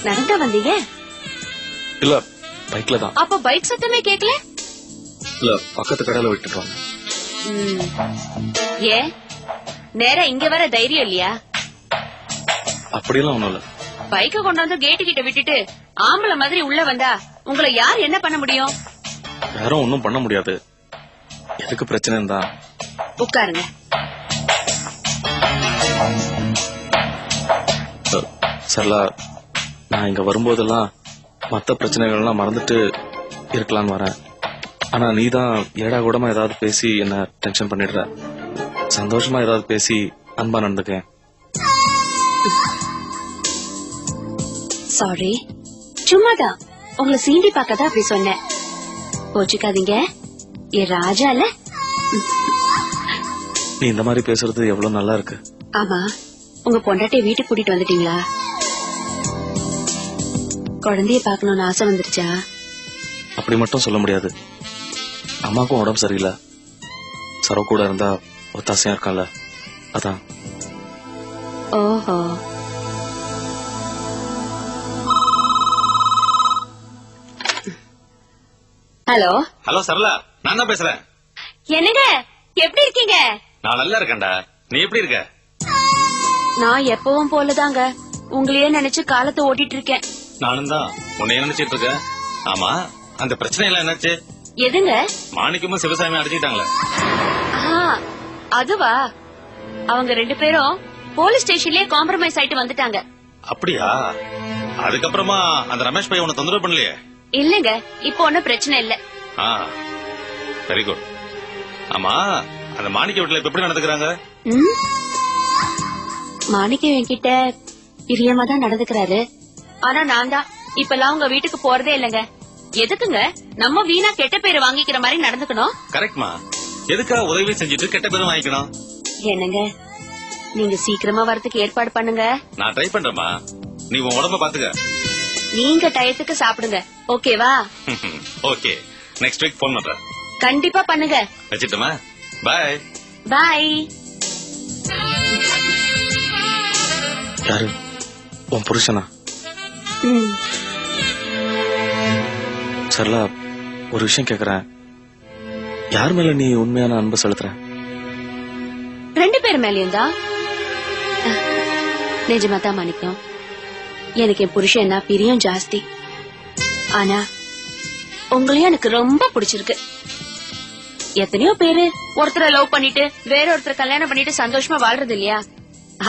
நடந்தா வந்தீங்க? இல்ல, பைக்ல தான். அப்ப பைக் சத்தமே கேக்கல? இல்ல, பக்கத்து கடையில விட்டுட்டு வாங்க. ஏன் நேரா இங்க வர தைரியம் இல்லையா? அப்படியெல்லாம் ஒண்ணும் இல்ல. பைக்க கொண்டு வந்து கேட்டு கிட்ட விட்டுட்டு ஆம்பளை மாதிரி உள்ள வந்தா உங்களை யார் என்ன பண்ண முடியும்? யாரும் ஒன்னும் பண்ண முடியாது. எதுக்கு பிரச்சனைன்னு தான். உட்காருங்க. சரலா, நான் இங்க வரும்போதெல்லாம் மத்த பிரச்சனைகள்லாம் மறந்துட்டு இருக்கலாம்னு வரேன். ஆனா நீதான் ஏடா கூடமா ஏதாவது பேசி என்ன டென்ஷன் பண்ணிடுற. சந்தோஷமா ஏதாவது பேசி அன்பா நடந்துக்க. சாரி, சும்மாதான் உங்களை சீண்டி பார்க்கதான் அப்படி சொன்னேன். போச்சுக்காதீங்க. ஏ ராஜா இல்ல? நீ இந்த மாதிரி பேசுறது எவ்வளவு நல்லா இருக்கு. ஆமா, உங்க பொண்டாட்டிய வீட்டுக்கு கூட்டிட்டு வந்துட்டீங்களா? குழந்தைய பாக்கணும்னு ஆசை வந்துருச்சா? அப்படி மட்டும் சொல்ல முடியாது. அம்மாக்கும் உடம்பு சரியில்லை. சரோ கூட இருந்தா ஒத்தாசையா இருக்கான்ல, அதான். ஓஹோ. ஹலோ ஹலோ சரளா, நான் தான் பேசுறேன். என்னங்க, எப்படி இருக்கீங்க? நான் நல்லா இருக்கேன்டா. நீ எப்படி இருக்க? நான் எப்பவும் போலதாங்க, உங்களையே நினைச்சு காலத்தை ஓட்டிட்டு இருக்கேன். நானும் தான் உன்னைய நினைச்சிட்டு இருக்கேன். ஆமா, அந்த பிரச்சனை எல்லாம் என்னாச்சு? எதுங்க? மாணிக்கமும் சிவசாமி அடிச்சுட்டாங்களே. அதுவா? அவங்க 2 பேரும் போலீஸ் ஸ்டேஷன்லயே காம்ப்ரமைஸ் ஆயிட்டு வந்துட்டாங்க. அப்படியா? அதுக்கப்புறமா அந்த ரமேஷ் பையன் உன்னை தொந்தரவு பண்ணலையே? இல்லங்க, இப்போ ஒன்னும் பிரச்சனை இல்ல. Very good. ஆமா, அந்த மாணிக்க வீட்டுல இப்ப எப்படி நடந்துக்கிறாங்க? மாணிக்கம் என்கிட்ட பிரியமா தான் நடந்துக்கிறாரு. ஆனா நான் தான் இப்பெல்லாம் உங்க வீட்டுக்கு போறதே இல்லங்க. எதுக்குங்க நம்ம வீணா கெட்ட பேரு வாங்கிக்கிற மாதிரி நடந்துக்கணும்? கரெக்ட்மா. எதுக்கா உதவி செஞ்சுட்டு கெட்ட பேரும் வாங்கிக்கணும்? என்னங்க, நீங்க சீக்கிரமா வரதுக்கு ஏற்பாடு பண்ணுங்க. நான் ட்ரை பண்றேமா. நீ உன் உடம்ப பாத்துக்க. நீங்க டயத்துக்கு சாப்பிடுங்க, ஓகேவா? ஓகே, நெக்ஸ்ட் வீக் போன் பண்றேன். கண்டிப்பா பண்ணுங்க. வச்சிட்டுமா? பாய். பாய். யாரு? உன் புருஷனா? சரளா, ஒரு விஷயம் கேக்குறேன். யார் மேல நீ உண்மையான அன்பு செலுத்துற? 2 பேர் மேலயும் தான். நிஜமா தான் மாணிக்கம், எனக்கு என் புருஷன்னா பிரியம் ஜாஸ்தி. ஆனா உங்களையும் எனக்கு ரொம்ப பிடிச்சிருக்கு. எத்தனையோ பேரு ஒருத்தரை லவ் பண்ணிட்டு வேற ஒருத்தர் கல்யாணம் பண்ணிட்டு சந்தோஷமா வாழ்றது இல்லையா?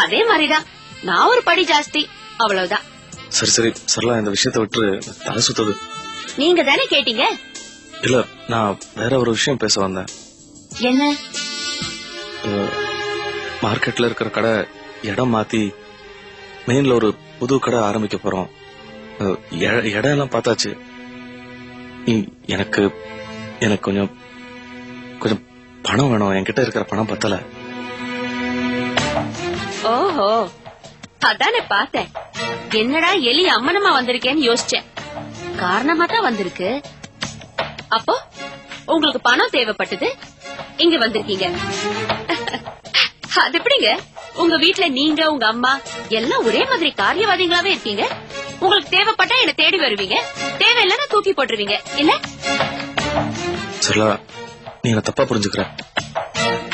அதே மாதிரிதான் நான் ஒரு படி ஜாஸ்தி, அவ்வளவுதான். சரி சரி சரளா, இந்த விஷயத்தை விட்டு தலை சுத்தது. நீங்க தானே கேட்டீங்க. இல்ல, நான் வேற ஒரு விஷயம் பேச வந்தேன். என்ன? மார்க்கெட்ல இருக்கிற கடை இடம் மாத்தி மெயின்ல ஒரு புது கடை ஆரம்பிக்க போறோம். இடம் எல்லாம் பார்த்தாச்சு. எனக்கு எனக்கு கொஞ்சம் கொஞ்சம் பணம் வேணும். என்கிட்ட இருக்கிற பணம் பத்தல. ஓஹோ, அதானே பார்த்தேன். என்னடா எலி அம்மனமா வந்திருக்கேன்னு யோசிச்சேன். காரணமா தான் வந்திருக்கு. அப்போ உங்களுக்கு பணம் தேவைப்பட்டது, இங்க வந்திருக்கீங்க. அது எப்படிங்க? உங்க வீட்டுல நீங்க உங்க அம்மா எல்லாம் ஒரே மாதிரி காரியவாதிகளாவே இருக்கீங்க. உங்களுக்கு தேவைப்பட்டா என்ன தேடி வருவீங்க, தேவையில்லைன்னா தூக்கி போட்டுருவீங்க இல்ல? சரளா, நீ என்ன தப்பா புரிஞ்சுக்கிற.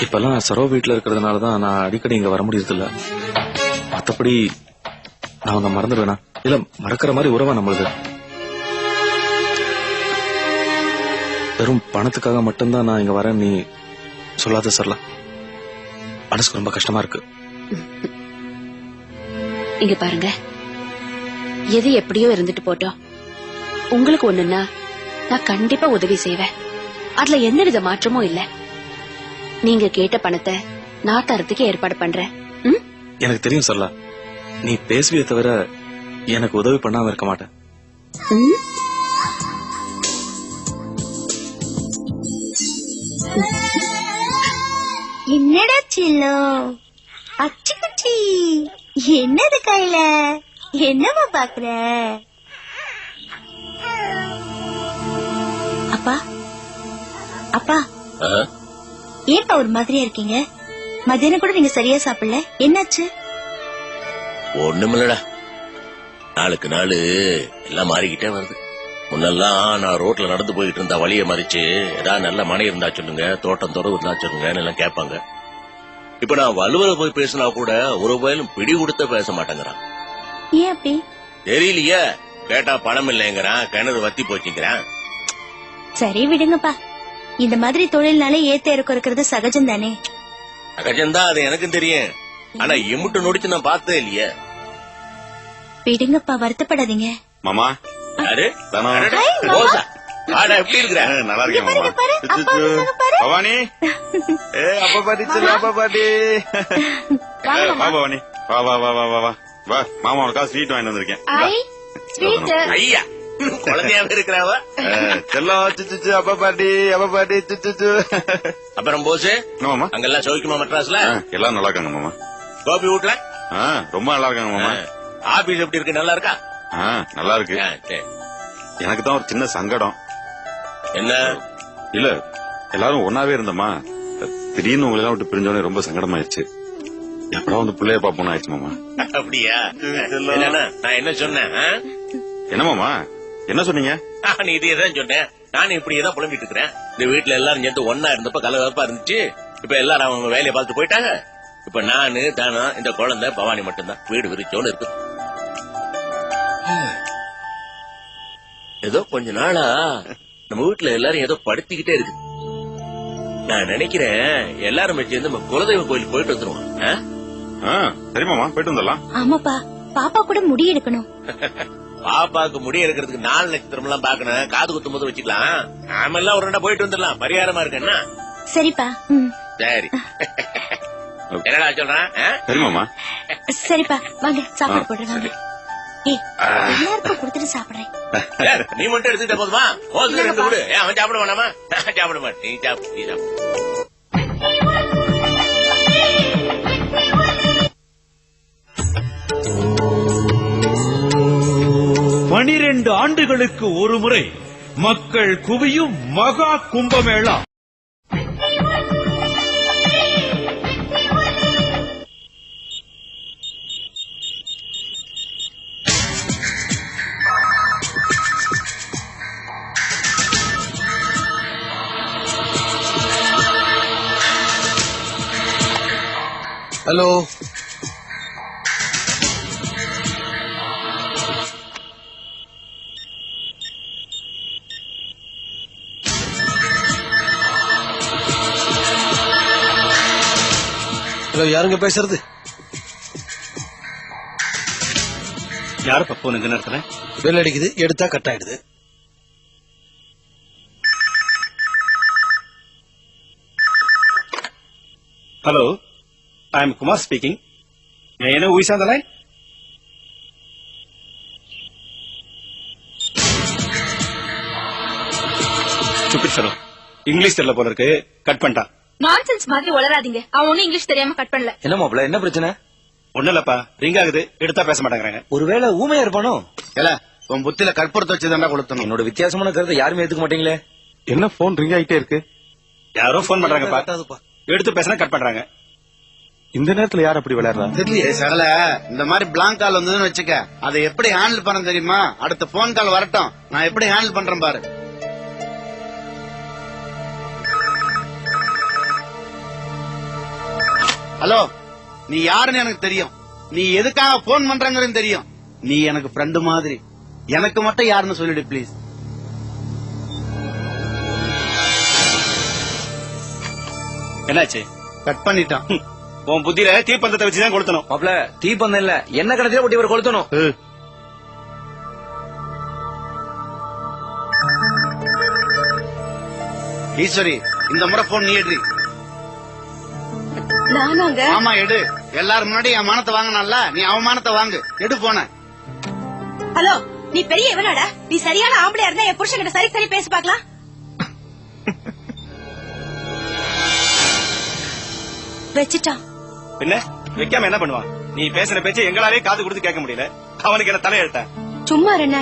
இப்பெல்லாம் சரோ வீட்டுல இருக்கிறதுனாலதான் நான் அடிக்கடி இங்க வர முடியறது இல்ல. மத்தபடி நான் உன்னை மறந்துடுவேனா? இல்ல, மறக்கிற மாதிரி உறவா நம்மளுது. வெறும் பணத்துக்காக மட்டும்தான் நான் இங்க வரேன் நீ சொல்லாத சரளா. மனசுக்கு ரொம்ப கஷ்டமா இருக்கு. இங்க பாருங்க, எது எப்படியோ இருந்துட்டு போட்டோம். உங்களுக்கு ஒண்ணுன்னா நான் கண்டிப்பா உதவி செய்வேன். அதுல எந்த வித மாற்றமும் இல்ல. நீங்க கேட்ட பணத்தை நான் தரத்துக்கு ஏற்பாடு பண்றேன். எனக்கு தெரியும் சரளா, நீ பேசுவிய தவிர எனக்கு உதவி பண்ணாம இருக்க மாட்டேன். என்னடா செல்லம், அச்சு குச்சி, என்னது கையில? என்னமா பாக்குற? அப்பா அப்பா, ஏப்பா ஒரு மாதிரியா இருக்கீங்க? மத்தியானம் கூட நீங்க சரியா சாப்பிடல, என்னாச்சு? ஒண்ணுமில்லடா, நாளுக்கு நாள் எல்லாம் மாறிக்கிட்டே வருது. முன்னெல்லாம் நான் ரோட்ல நடந்து போயிட்டு இருந்தா வழிய மறிச்சு ஏதாவது நல்ல மனை இருந்தா சொல்லுங்க, தோட்டம் துறவு இருந்தா சொல்லுங்க எல்லாம் கேட்பாங்க. இப்ப நான் வலுவல போய் பேசினா கூட ஒரு வயலும் பிடி கொடுத்த பேச மாட்டேங்கிறான். ஏன் அப்படி? தெரியலையே, கேட்டா பணம் இல்லைங்கிறான், கிணறு வத்தி போச்சுங்கிறான். சரி விடுங்கப்பா, இந்த மாதிரி தொழில்னாலே ஏத்த இறக்கம் இருக்கிறது சகஜம் தானே. சகஜம்தான், அது எனக்கும் தெரியும். ஆனா இம்முட்டு நொடிச்சு நான் பார்த்ததே இல்லையே. விடுங்கப்பா, வருத்தப்படாதீங்க. மாமா, யாரு? ரோசா. எப்படி இருக்கிற? நல்லா இருக்கேன் மாமா. பவானி, அப்பா பாட்டி சொல்லு, அப்பா பாட்டி. வா பவானி, வா வா வா வா வா வா. மாமா உனக்கா ஸ்வீட் வாங்கிட்டு வந்திருக்கேன். ஐயா, குழந்தையாவே இருக்கிறாவ. செல்லம், சுச்சு அப்பா பாட்டி, அப்பா பாட்டி, சுச்சு. அப்புறம் போஸ், மாமா அங்கெல்லாம் சௌக்கியமா மெட்ராஸ்ல? எல்லாம் நல்லா இருக்காங்க மாமா. கோபி வீட்ல ரொம்ப நல்லா இருக்காங்க மாமா. ஆபீஸ் எப்படி இருக்கு? நல்லா இருக்கா? நல்லா இருக்கு. எனக்கு தான் ஒரு சின்ன சங்கடம். என்ன? இல்ல எல்லாரும் ஒன்னாவே இருந்தோமா, திடீர்னு உங்களை எல்லாம் விட்டு பிரிஞ்சோடனே ரொம்ப சங்கடமாயிருச்சு. எப்படா வந்து பிள்ளைய பாப்போம்னு ஆயிடுச்சு மாமா. அப்படியா? நான் என்ன சொன்னேன்? என்ன மாமா என்ன சொன்னீங்க? நீ இதையதான் சொன்னேன். நானும் இப்படியேதான் புலம்பிட்டு இருக்கிறேன். இந்த வீட்டுல எல்லாரும் சேர்ந்து ஒன்னா இருந்தப்ப கலகலப்பா இருந்துச்சு. இப்ப எல்லாரும் அவங்க வேலையை பார்த்துட்டு போயிட்டாங்க. இப்ப நானு தானா இந்த குழந்தை பவானி மட்டும்தான். வீடு விரிச்சோன்னு இருக்கு. ஏதோ கொஞ்ச நாளா நம்ம வீட்டுல எல்லாரும் ஏதோ படுத்திக்கிட்டே இருக்கு. நான் நினைக்கிறேன் எல்லாரும் சேர்ந்து நம்ம குலதெய்வ கோயிலுக்கு போயிட்டு வந்துருவோம். சரி மாமா, போயிட்டு வந்துடலாம். ஆமாப்பா, பாப்பா கூட முடி எடுக்கணும். பாப்பாக்கு முடி எடுக்கிறதுக்கு 4 நட்சத்திரம் எல்லாம் பாக்கணும். காது குத்தும் போது வச்சுக்கலாம். நாம எல்லாம் ஒரு ரெண்டா போயிட்டு வந்துடலாம். பரிகாரமா இருக்குன்னா. சரிப்பா. சரி. என்னடா சொல்றேன்? சரி மாமா. சரிப்பா, வாங்க சாப்பாடு போடுறாங்க. எல்லாருக்கும் கொடுத்துட்டு சாப்பிடுறேன். நீ மட்டும் எடுத்துட்ட போதுமா? ஹோல்சேல் எடுத்து விடு. அவன் சாப்பிட வேணாமா? சாப்பிட மாட்டேன். நீ சாப்பிடு. 12 ஆண்டுகளுக்கு ஒரு முறை மக்கள் குவியும் மகா கும்பமேளா. ஹலோ, ஹலோ, யாருங்க பேசுறது? யாருப்பா போன் இந்த நேரத்துல? பெல் அடிக்குது, எடுத்தா கட் ஆயிடுது. Hello, I am Kumar speaking. என்ன who is on the line? Stupid fellow. English தெரியல போல இருக்கு, கட் பண்ணிட்டான். நான்சென்ஸ் மாதிரி உளராதீங்க. அவன் ஒன்னும் இங்கிலீஷ் தெரியாம கட் பண்ணல. என்ன மாப்பிள்ள, என்ன பிரச்சனை? ஒண்ணு இல்லப்பா, ரிங் ஆகுது, எடுத்தா பேச மாட்டேங்கிறாங்க. ஒருவேளை ஊமையா இருப்பானோ? இல்ல, உன் புத்தில கற்பூரத்தை வச்சுதான்டா கொளுத்தணும். என்னோட வித்தியாசமான கருத்தை யாருமே ஏத்துக்க மாட்டீங்களே. என்ன போன் ரிங் ஆயிட்டே இருக்கு? யாரோ போன் பண்றாங்கப்பா, எடுத்து பேசினா கட் பண்றாங்க. இந்த நேரத்துல யார் அப்படி விளையாடுறா? தெரியல சகல. இந்த மாதிரி பிளாங்க் கால் வந்ததுன்னு வச்சுக்க, அதை எப்படி ஹேண்டில் பண்ண தெரியுமா? அடுத்த போன் கால் வரட்டும், நான் எப்படி ஹேண்டில் பண்றேன் பாரு. ஹலோ, நீ யாருன்னு எனக்கு தெரியும். நீ எதுக்காக போன் பண்றங்கன்னு தெரியும். நீ எனக்கு ஃப்ரெண்டு மாதிரி. எனக்கு மட்டும் யாருன்னு சொல்லிடு பிளீஸ். என்னாச்சு? கட் பண்ணிட்டான். உன் புத்தியில தீப்பந்தத்தை வச்சுதான் கொளுத்தணும். மாப்பிள்ள, தீப்பந்தம் இல்ல, என்ன கணத்துல போட்டு இவர் கொளுத்தணும். ஈஸ்வரி, இந்த முறை போன் நீ எடுறி. நானாங்க? ஆமா எடு. எல்லாரும் முன்னாடி என் மானத்தை வாங்கினால, நீ அவன் மானத்தை வாங்கு. எடு போன. ஹலோ, நீ பெரிய எவனாடா? நீ சரியான ஆம்பளையா இருந்தா என் புருஷன் கிட்ட சரி சரி பேசி பாக்கலாம். வச்சுட்டான். பின்ன வைக்காம என்ன பண்ணுவான்? நீ பேசுற பேச்சு எங்களாலே காது கொடுத்து கேட்க முடியல. அவனுக்கு என்ன தலையெழுத்த? சும்மா என்ன?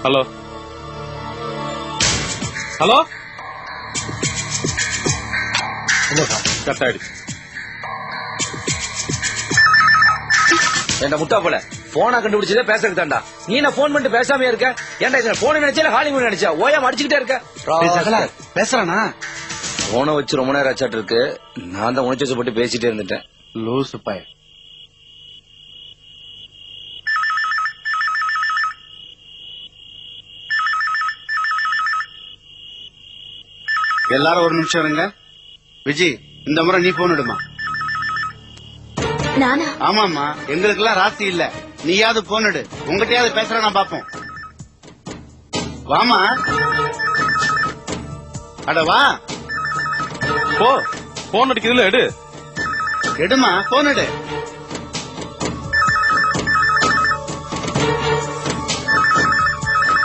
ஹலோ ஹலோ, கட் ஆயிடுச்சு. என்ன முட்டா போல போனா கண்டுபிடிச்சதே பேசுறது தாண்டா. நீ என்ன போன் பண்ணிட்டு பேசாம இருக்க? ஏன்டா இதுல போன நினைச்சா ஹாலிவுட் நினைச்சா ஓயாம அடிச்சுக்கிட்டே இருக்க? பேசுறானா? போனை வச்சு ரொம்ப நேரம் ஆச்சாட்டு இருக்கு. நான் தான் உணர்ச்சி போட்டு பேசிட்டே இருந்துட்டேன். லூசு பாய். எல்லாரும் ஒரு நிமிஷம் இருங்க. விஜி, இந்த முறை நீ போன் எடுமா. நானா? ஆமாமா, எங்களுக்கு எல்லாம் ராசி இல்ல. நீயாவது போன் எடு. உங்ககிட்டயாவது பேசுற நான் பாப்போம். வாமா. அட வா. போ, போன் அடிக்கிறதுல எடு. எடுமா, போன் எடு.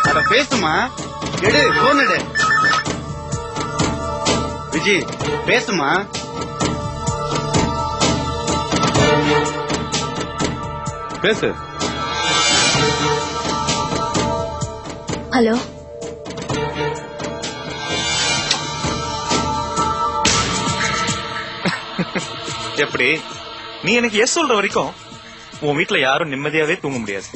அட பேசுமா. எடு போன் எடு. விஜய் பேசுமா. பேசு. ஹலோ. எப்படி நீ எனக்கு எஸ் சொல்ற வரைக்கும் உன் வீட்டுல யாரும் நிம்மதியாவே தூங்க முடியாது.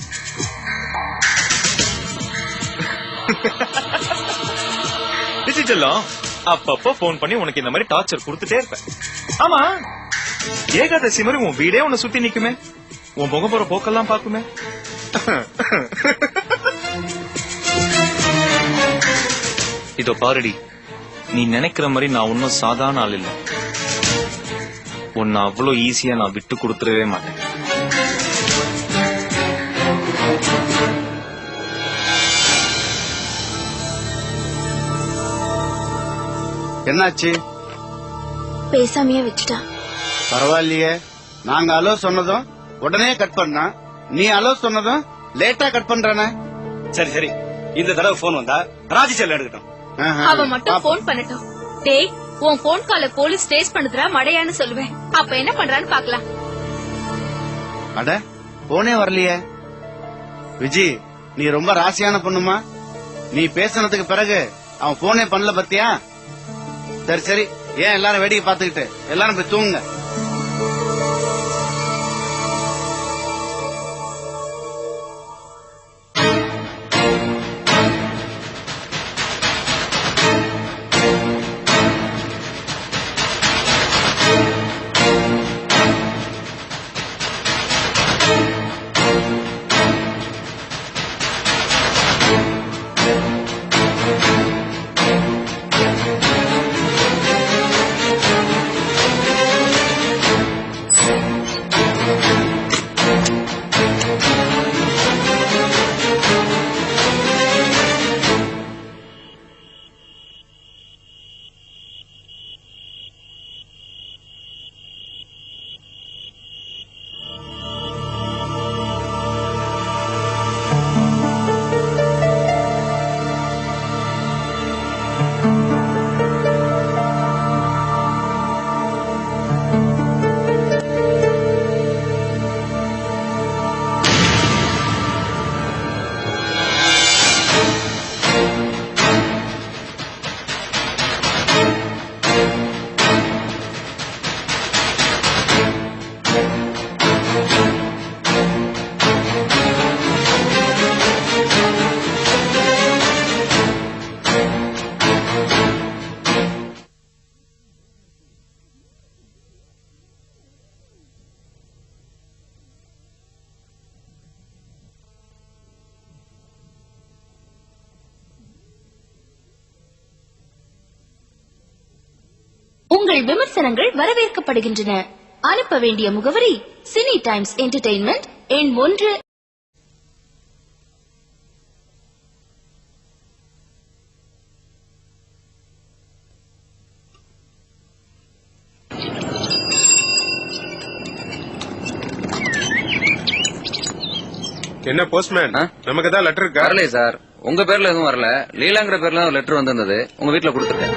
செல்லம் அப்பப்போ போன் பண்ணி உனக்கு இந்த மாதிரி டார்ச்சர் கொடுத்துட்டே இருப்பேன். ஆமா ஏகாதசி மாதிரி உன் வீடே உன்னை சுத்தி நிக்குமே, உன் முகம் போற போக்கெல்லாம் பாக்குமே. இதோ பாருடி, நீ நினைக்கிற மாதிரி நான் ஒன்னும் சாதாரண ஆள் இல்ல. உன்னை அவ்வளவு ஈஸியா நான் விட்டு கொடுத்துடவே மாட்டேன். என்னாச்சு? பேசாமையே வச்சுட்டா. பரவாயில்லையே, நாங்க அலோ சொன்னதும் உடனே கட் பண்ணா, நீ அலோ சொன்னதும் லேட்டா கட் பண்றானே. சரி சரி, இந்த தடவை போன் வந்தா ராஜி செல்ல எடுக்கட்டும். அவ மட்டும் போன் பண்ணட்டும். டேய், உன் போன் கால போலீஸ் ட்ரேஸ் பண்ணுதுடா மடையான்னு சொல்லுவேன். அப்ப என்ன பண்றான்னு பாக்கலாம். அட போனே வரலையே. விஜி, நீ ரொம்ப ராசியான பொண்ணுமா. நீ பேசினதுக்கு பிறகு அவன் போனே பண்ணல பத்தியா. சரி சரி, ஏன் எல்லாரும் வேடிக்கை பார்த்துக்கிட்டு எல்லாரும் போய் தூங்குங்க. உங்கள் விமர்சனங்கள் வரவேற்கப்படுகின்றன. அனுப்ப வேண்டிய முகவரி சினி டைம்ஸ் என்டர்டெயின்மெண்ட், எண் 1. என்ன போஸ்ட்மேன், நமக்கு ஏதாவது லெட்டர் இருக்கா? வரலையே சார். உங்க பேர்ல எதுவும் வரல. லீலாங்கிற பேர்ல ஒரு லெட்டர் வந்திருந்தது. உங்க வீட்டுல கொடுத்துருக்கேன்.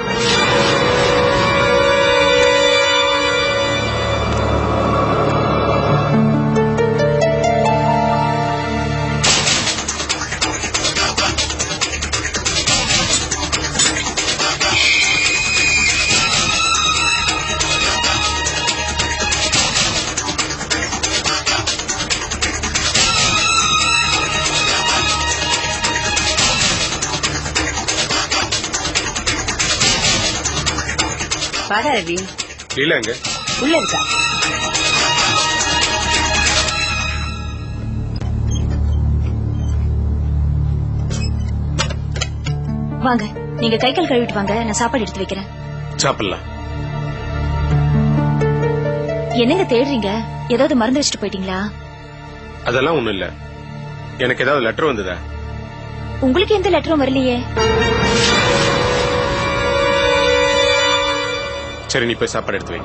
வாடா ரவி. லீலாங்க உள்ள இருக்கா? வாங்க, நீங்க கை கால் கழுவிட்டு வாங்க, நான் சாப்பாடு எடுத்து வைக்கிறேன். சாப்பிடலாம். என்னங்க தேடுறீங்க? ஏதாவது மறந்து வச்சுட்டு போயிட்டீங்களா? அதெல்லாம் ஒண்ணும் இல்ல. எனக்கு ஏதாவது லெட்டர் வந்ததா? உங்களுக்கு எந்த லெட்டரும் வரலையே. சரி, நீ போய் சாப்பாடு எடுத்து வை.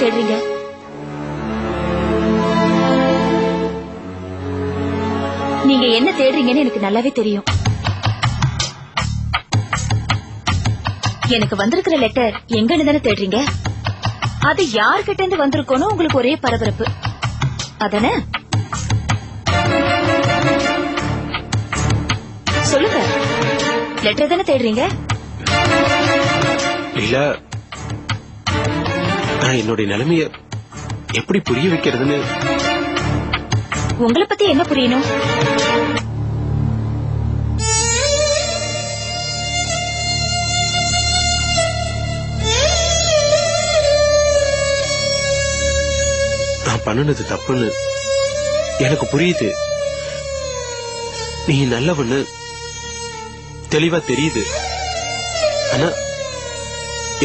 தேடுறீங்க? நீங்க என்ன தேடுறீங்கன்னு எனக்கு நல்லாவே தெரியும். எனக்கு வந்திருக்கிற லெட்டர் எங்கன்னு தானே தேடுறீங்க? அது யார்கிட்ட இருந்து வந்திருக்கோன்னு உங்களுக்கு ஒரே பரபரப்பு அதானே? சொல்லுங்க, லெட்டர் தானே தேடுறீங்க? இல்ல, நான் என்னுடைய நிலைமைய எப்படி புரிய வைக்கிறதுன்னு. உங்களை பத்தி என்ன புரியணும்? நான் பண்ணுனது தப்புன்னு எனக்கு புரியுது. நீ நல்லவன்னு தெளிவா தெரியுது. ஆனா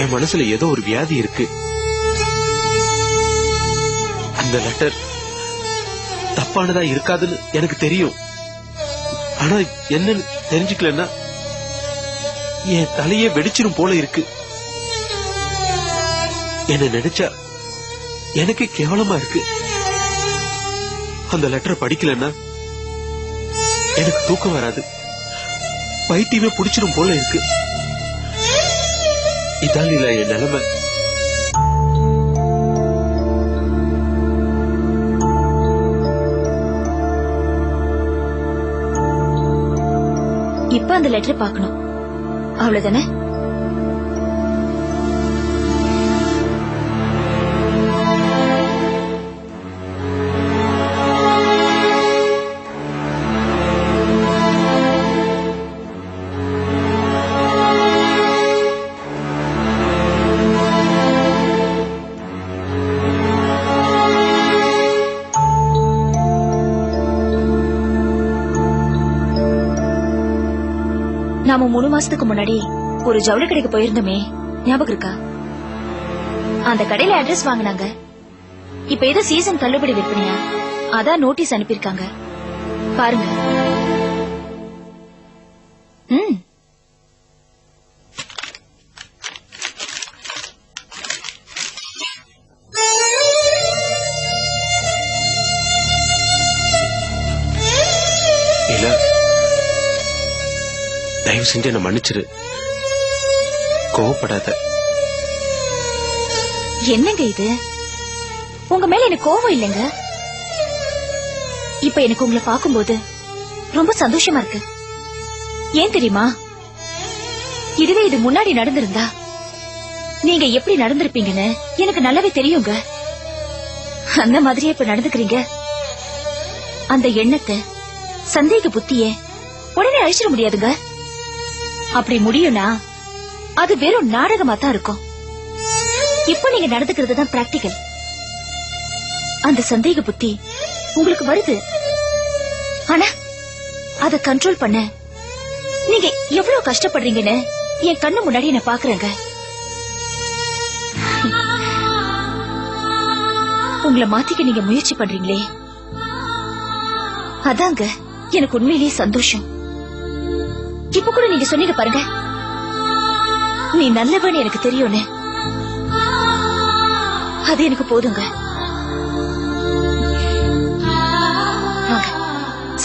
என் மனசுல ஏதோ ஒரு வியாதி இருக்கு. அந்த லெட்டர் தப்பானதா இருக்காதுன்னு எனக்கு தெரியும். ஆனா என்னன்னு தெரிஞ்சுக்கலன்னா என் தலையே வெடிச்சிரும் போல இருக்கு. என்ன நினைச்சா எனக்கு கேவலமா இருக்கு. அந்த லெட்டரை படிக்கலன்னா எனக்கு தூக்கம் வராது. பைத்தியமே புடிச்சிரும் போல இருக்கு. இதான் இல்ல என் நிலைமை. இப்ப அந்த லெட்டர் பார்க்கணும், அவ்வளவுதானே? நாம 3 மாசத்துக்கு முன்னாடி ஒரு ஜவுளி கடைக்கு போயிருந்தோமே, ஞாபகம் இருக்கா? அந்த கடையில அட்ரஸ் வாங்கினாங்க. இப்ப ஏதோ சீசன் தள்ளுபடி விற்பனையா, அதான் நோட்டீஸ் அனுப்பியிருக்காங்க. பாருங்க. இல்ல, தயவு செஞ்சு என்ன மன்னிச்சிரு. கோவப்படாத. என்னங்க இது? உங்க மேல எனக்கு கோவம் இல்லைங்க. இப்ப எனக்கு உங்களை பார்க்கும்போது ரொம்ப சந்தோஷமா இருக்கு. ஏன் தெரியுமா? இதுவே இது முன்னாடி நடந்திருந்தா நீங்க எப்படி நடந்திருப்பீங்கன்னு எனக்கு நல்லாவே தெரியுங்க. அந்த மாதிரியே இப்ப நடந்துக்கிறீங்க. அந்த எண்ணத்தை, சந்தேக புத்திய உடனே அழிச்சிட முடியாதுங்க. அப்படி முடியும்னா அது வெறும் நாடகமா தான் இருக்கும். இப்ப நீங்க நடந்துக்கிறது தான் பிராக்டிகல். அந்த சந்தேக புத்தி உங்களுக்கு வருது, ஆனா அத கண்ட்ரோல் பண்ண நீங்க எவ்வளவு கஷ்டப்படுறீங்கன்னு என் கண்ணு முன்னாடி நான் பாக்குறேங்க. உங்களை மாத்திக்க நீங்க முயற்சி பண்றீங்களே, அதாங்க எனக்கு உண்மையிலேயே சந்தோஷம். இப்ப கூட நீங்க சொன்னீங்க பாருங்க, நீ நல்லவன்னு எனக்கு தெரியும்னு. அது எனக்கு போதுங்க. வாங்க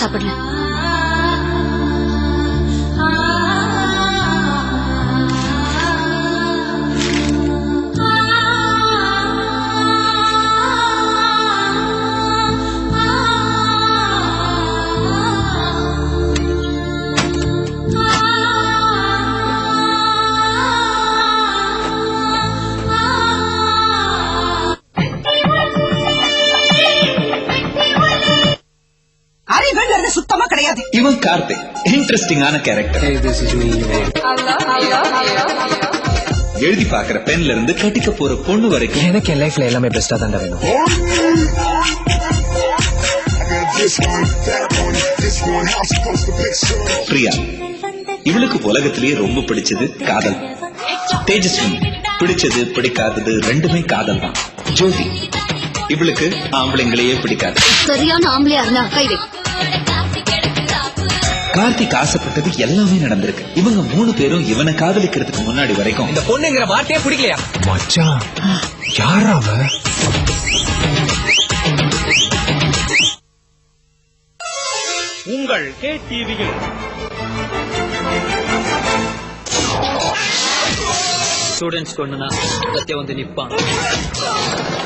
சாப்பிடலாம். சுத்தமா கிடையாது. இவன் கார்த்திக், இன்ட்ரெஸ்டிங்கான கேரக்டர். எழுதி பாக்குற பென்ல இருந்து கட்டிக்க போற பொண்ணு வரைக்கும் எனக்கு என் லைஃப்ல எல்லாமே பெஸ்டா தான் வேணும். பிரியா, இவளுக்கு உலகத்திலேயே ரொம்ப பிடிச்சது காதல். தேஜஸ்வினி, பிடிச்சது பிடிக்காதது ரெண்டுமே காதல் தான். ஜோதி, இவளுக்கு ஆம்பளைங்களையே பிடிக்காது. சரியான ஆம்பளையா இருந்தா கைது. கார்த்திக் ஆசைப்பட்டது எல்லாமே நடந்திருக்கு. இவங்க 3 பேரும் இவனை காதலிக்கிறதுக்கு முன்னாடி வரைக்கும் இந்த பொண்ணுங்கிற வார்த்தையே பிடிக்கலையா? மச்சான், யாரா அவ? உங்கள் KTVயில் ஸ்டூடெண்ட்ஸ் கொண்டுனா சத்தியம் வந்து நிப்பான்.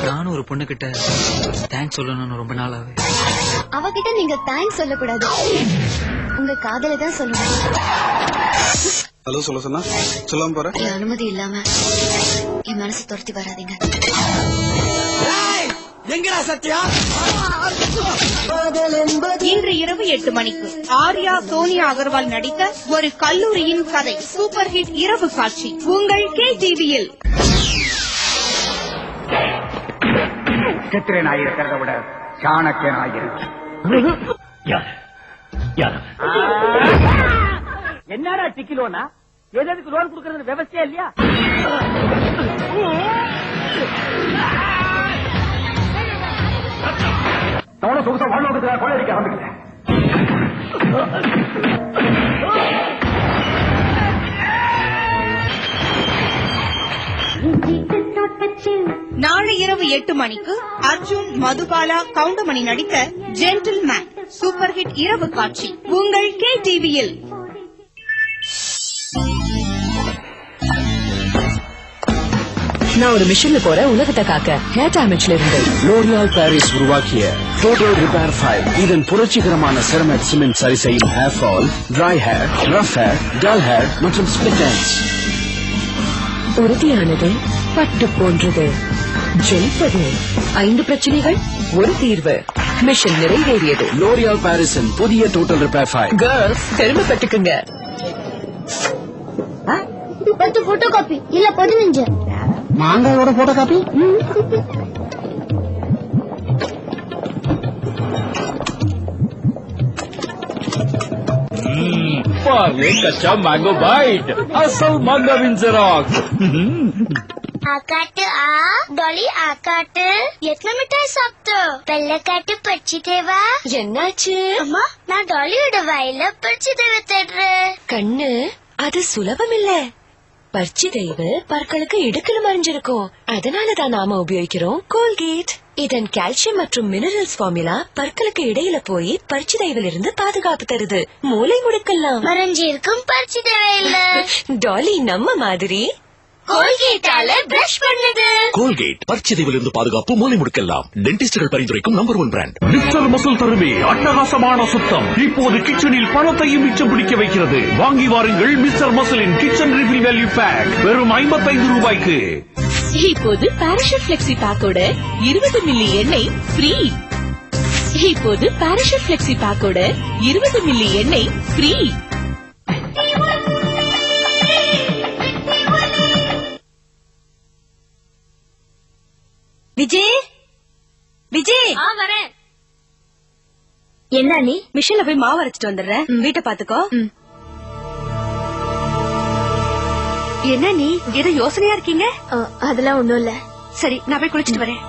நானும் ஒரு பொண்ணு கிட்ட தேங்க்ஸ் சொல்லணும்னு ரொம்ப நாள் ஆகுது. அவகிட்ட நீங்க தேங்க்ஸ் சொல்லக்கூடாது, உங்க காதலை தான் சொல்லணும். ஹலோ சொல்ல சொன்னா சொல்லாம போற. என் அனுமதி இல்லாம என் மனசு துரத்தி வராதீங்க. எங்கடா சத்யா? இன்று இரவு 8 மணிக்கு ஆர்யா சோனியா அகர்வால் நடித்த ஒரு கல்லூரியின் கதை சூப்பர் ஹிட் இரவு காட்சி உங்கள் KTVயில். சித்திரனாய் இருக்கிறத விட சாணக்கியனாய் இருக்கு. என்னடா டிக்கிலோனா? எதுக்கு லோன் கொடுக்கறது விவசாயம் இல்லையா? தவணை சொகுசா வாழ்வதற்காக கொள்ளையடிக்க ஆரம்பிக்கிறேன். நாளை இரவு 8 மணிக்கு அர்ஜுன், மதுபாலா, கவுண்டமணி நடித்த ஜென்டில்மேன் சூப்பர் ஹிட் இரவு காட்சி உங்கள் KTVயில். நான் ஒரு மிஷன்ல போறேன் உலகத்தை காக்க. ஹேர் டேமேஜ்ல இருந்து லோரியால் பாரிஸ் உருவாக்கிய டோட்டல் ரிப்பேர் 5 இதன் புரட்சிகரமான செரமைட் சிமெண்ட் சரி செய்யும் hair fall, dry hair, rough hair, dull hair மற்றும் ஸ்பிளிட் எண்ட்ஸ். உறுதியானது, பட்டு போன்றது, ஜெயிப்பது. 5 பிரச்சனைகள் ஒரு தீர்வு. மிஷன் நிறைவேறியது. லோரியால் பாரிஸின் புதிய டோட்டல் ரிப்பேர் 5. கேர்ள்ஸ் பெருமைப்பட்டுக்குங்க. 10 போட்டோ காப்பி இல்ல 15 மாங்காயோட போட்டோ காப்பி. पार्ले कच्चा मैंगो बाइट, असल मांगाविन जेरॉक्स. आकाट आ डॉली आकाट எத்தனை மிட்டாய் சாப்பிட்டோ? வெள்ளக்காட்டு பச்சி தேவா. என்னாச்சு அம்மா? நான் டாலியோட வாயில பச்சி தேவை தேடுறேன். கண்ணு, அது சுலபம் இல்ல. பர்ச்சி தெய்வு பற்களுக்கு இடுக்கல மறைஞ்சிருக்கும். அதனாலதான் நாம உபயோகிக்கிறோம் கோல்கேட். இதன் கால்சியம் மற்றும் மினரல்ஸ் ஃபார்முலா பற்களுக்கு இடையில போய் பர்ச்சி தெய்வில் இருந்து பாதுகாப்பு தருது. மூளை முடுக்கலாம் மறைஞ்சி இருக்கும் பர்ச்சி தேவை இல்ல. டாலி நம்ம மாதிரி கோல்கேட்டால பிரஷ் பண்ணுது. கோல்கேட் பற்சிதைவிலிருந்து பாதுகாப்பு, மூளை முடுக்கெல்லாம். டென்டிஸ்டுகள் பரிந்துரைக்கும் நம்பர் 1 பிராண்ட். மிஸ்டர் மசில் தருவே அட்டகாசமான சுத்தம் இப்போது கிச்சனில் பணத்தையும் மிச்சம் பிடிக்க வைக்கிறது. வாங்கி வாருங்கள் மிஸ்டர் மசிலின் கிச்சன் ரிஃபில் வேல்யூ பேக் வெறும் 55 ரூபாய்க்கு. இப்போது பாராஷூட் பிளெக்ஸி பேக்கோட 20 மில்லி எண்ணெய் ஃப்ரீ. இப்போது பாராஷூட் பிளெக்ஸி பேக்கோட 20 மில்லி எண்ணெய் ஃப்ரீ. விஜய், விஜய் வரேன். என்ன நீ மிஷின்ல போய் மாவு அரைச்சிட்டு வந்துடுறேன், வீட்டை பாத்துக்கோ. என்ன நீ ஏதோ யோசனையா இருக்கீங்க? அதெல்லாம் ஒண்ணும் இல்ல. சரி, நான் போய் குளிச்சிட்டு வரேன்.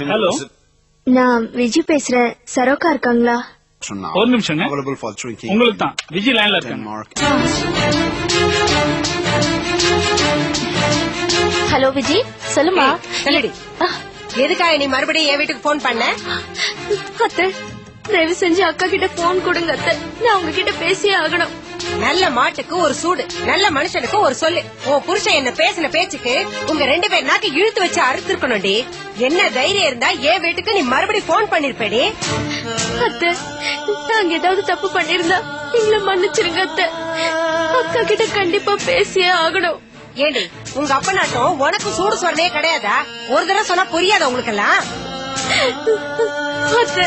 ஹலோ, நான் விஜய் பேசுறேன். சரோக்கா இருக்காங்களா? ஒரு நிமிஷம். உங்களுக்கு தான் விஜய் லைன்ல இருக்காங்க. ஹலோ விஜய், சொல்லுமா. எதுக்காக நீ மறுபடியும் என் வீட்டுக்கு போன் பண்ண? அத்தை, தயவு செஞ்சு அக்கா கிட்ட போன் கொடுங்க அத்தை. நான் உங்ககிட்ட பேசியே ஆகணும். நல்ல மாட்டுக்கு ஒரு சூடு, நல்ல மனுஷனுக்கு ஒரு சொல்லு. உன் புருஷன் என்ன பேசின பேச்சுக்கு உங்க 2 பேர் நாக்கு இழுத்து வச்சு அறுத்திருக்கணும்டி. என்ன தைரியம் இருந்தா என் வீட்டுக்கு நீ மறுபடியும் போன் பண்ணிருப்பேடி. அத்தை, நாங்க ஏதாவது தப்பு பண்ணிருந்தா எங்களை மன்னிச்சிருங்க அத்தை. அக்கா கிட்ட கண்டிப்பா பேசியே ஆகணும். ஏண்டி, உங்க அப்பனாட்டம் உனக்கு சூடு சொன்னே கிடையாதா? ஒரு தடவை சொன்னா புரியாத உங்களுக்கெல்லாம்? அத்தை,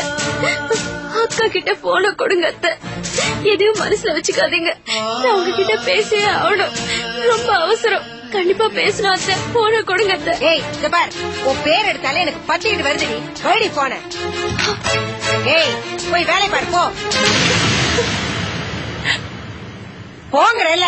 அக்கா கிட்ட போன கொடுங்க அத்தை. எதையும் மனசுல வச்சுக்காதீங்க. நான் உங்ககிட்ட பேசியே ஆகணும். ரொம்ப அவசரம். கண்டிப்பா பேசணும் அத்தை. போன கொடுங்க அத்தை. ஏய், இத பார், உன் பேர் எடுத்தாலே எனக்கு பத்திக்கிட்டு வருதுடி. போன ஏய் போய் வேலை பாரு போ. போங்கறல.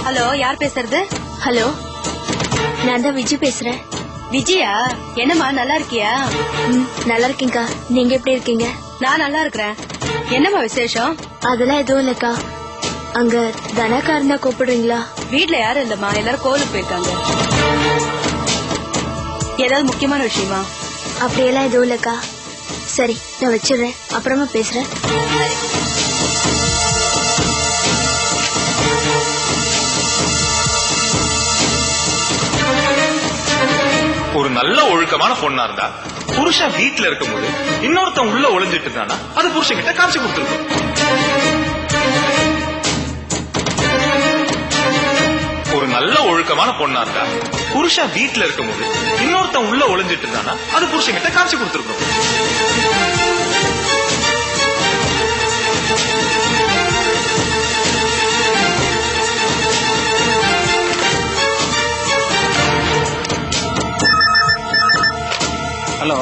ஹலோ, யார் பேசுறது? ஹலோ, நான் தான் விஜய் பேசுறேன். விஜயா? என்னம்மா, நல்லா இருக்கியா? நல்லா இருக்கீங்கக்கா. நீங்க எப்படி இருக்கீங்க? நான் நல்லா இருக்கிறேன். என்னம்மா விசேஷம்? அதெல்லாம் எதுவும் இல்லக்கா. அங்க தனக்கா இருந்தா கூப்பிடுறீங்களா? வீட்ல யாரும் இல்லம்மா, எல்லாரும் கோவிலுக்கு போயிருக்காங்க. ஏதாவது முக்கியமான விஷயமா? அப்படியெல்லாம் எதுவும் இல்லக்கா. சரி, நான் வச்சிடுறேன், அப்புறமா பேசுறேன். ஒரு நல்ல ஒழுக்கமான பொண்ணா இருந்தா புருஷன் வீட்டுல இருக்கும்போது இன்னொருத்தன் உள்ள ஒளிஞ்சிட்டு இருந்தானா அது புருஷன் கிட்ட காமிச்சு கொடுத்துருக்கும். ஒரு நல்ல ஒழுக்கமான பொண்ணா இருந்தா புருஷன் வீட்டுல இருக்கும்போது இன்னொருத்தன் உள்ள ஒளிஞ்சிட்டு இருந்தானா அது புருஷன் கிட்ட காமிச்சு கொடுத்துருக்கும். ஹலோ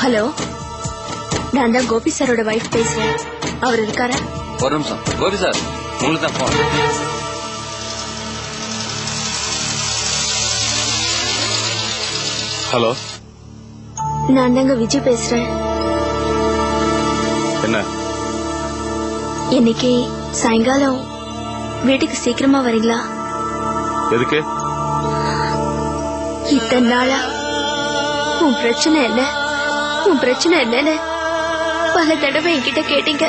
ஹலோ, நான் தான் கோபி சாரோட வைஃப் பேசுறேன். அவர் இருக்காரா? ஒரு நிமிஷம். கோபி சார், உங்களுக்கு தான் போன். ஹலோ, நான் தாங்க விஜய் பேசுறேன். என்ன? இன்னைக்கு சாயங்காலம் வீட்டுக்கு சீக்கிரமா வரீங்களா? எதுக்கு? இத்தனை நாளா உன் பிரச்சனை என்ன, உன் பிரச்சனை என்னன்னு பல தடவை என்கிட்ட கேட்டீங்க.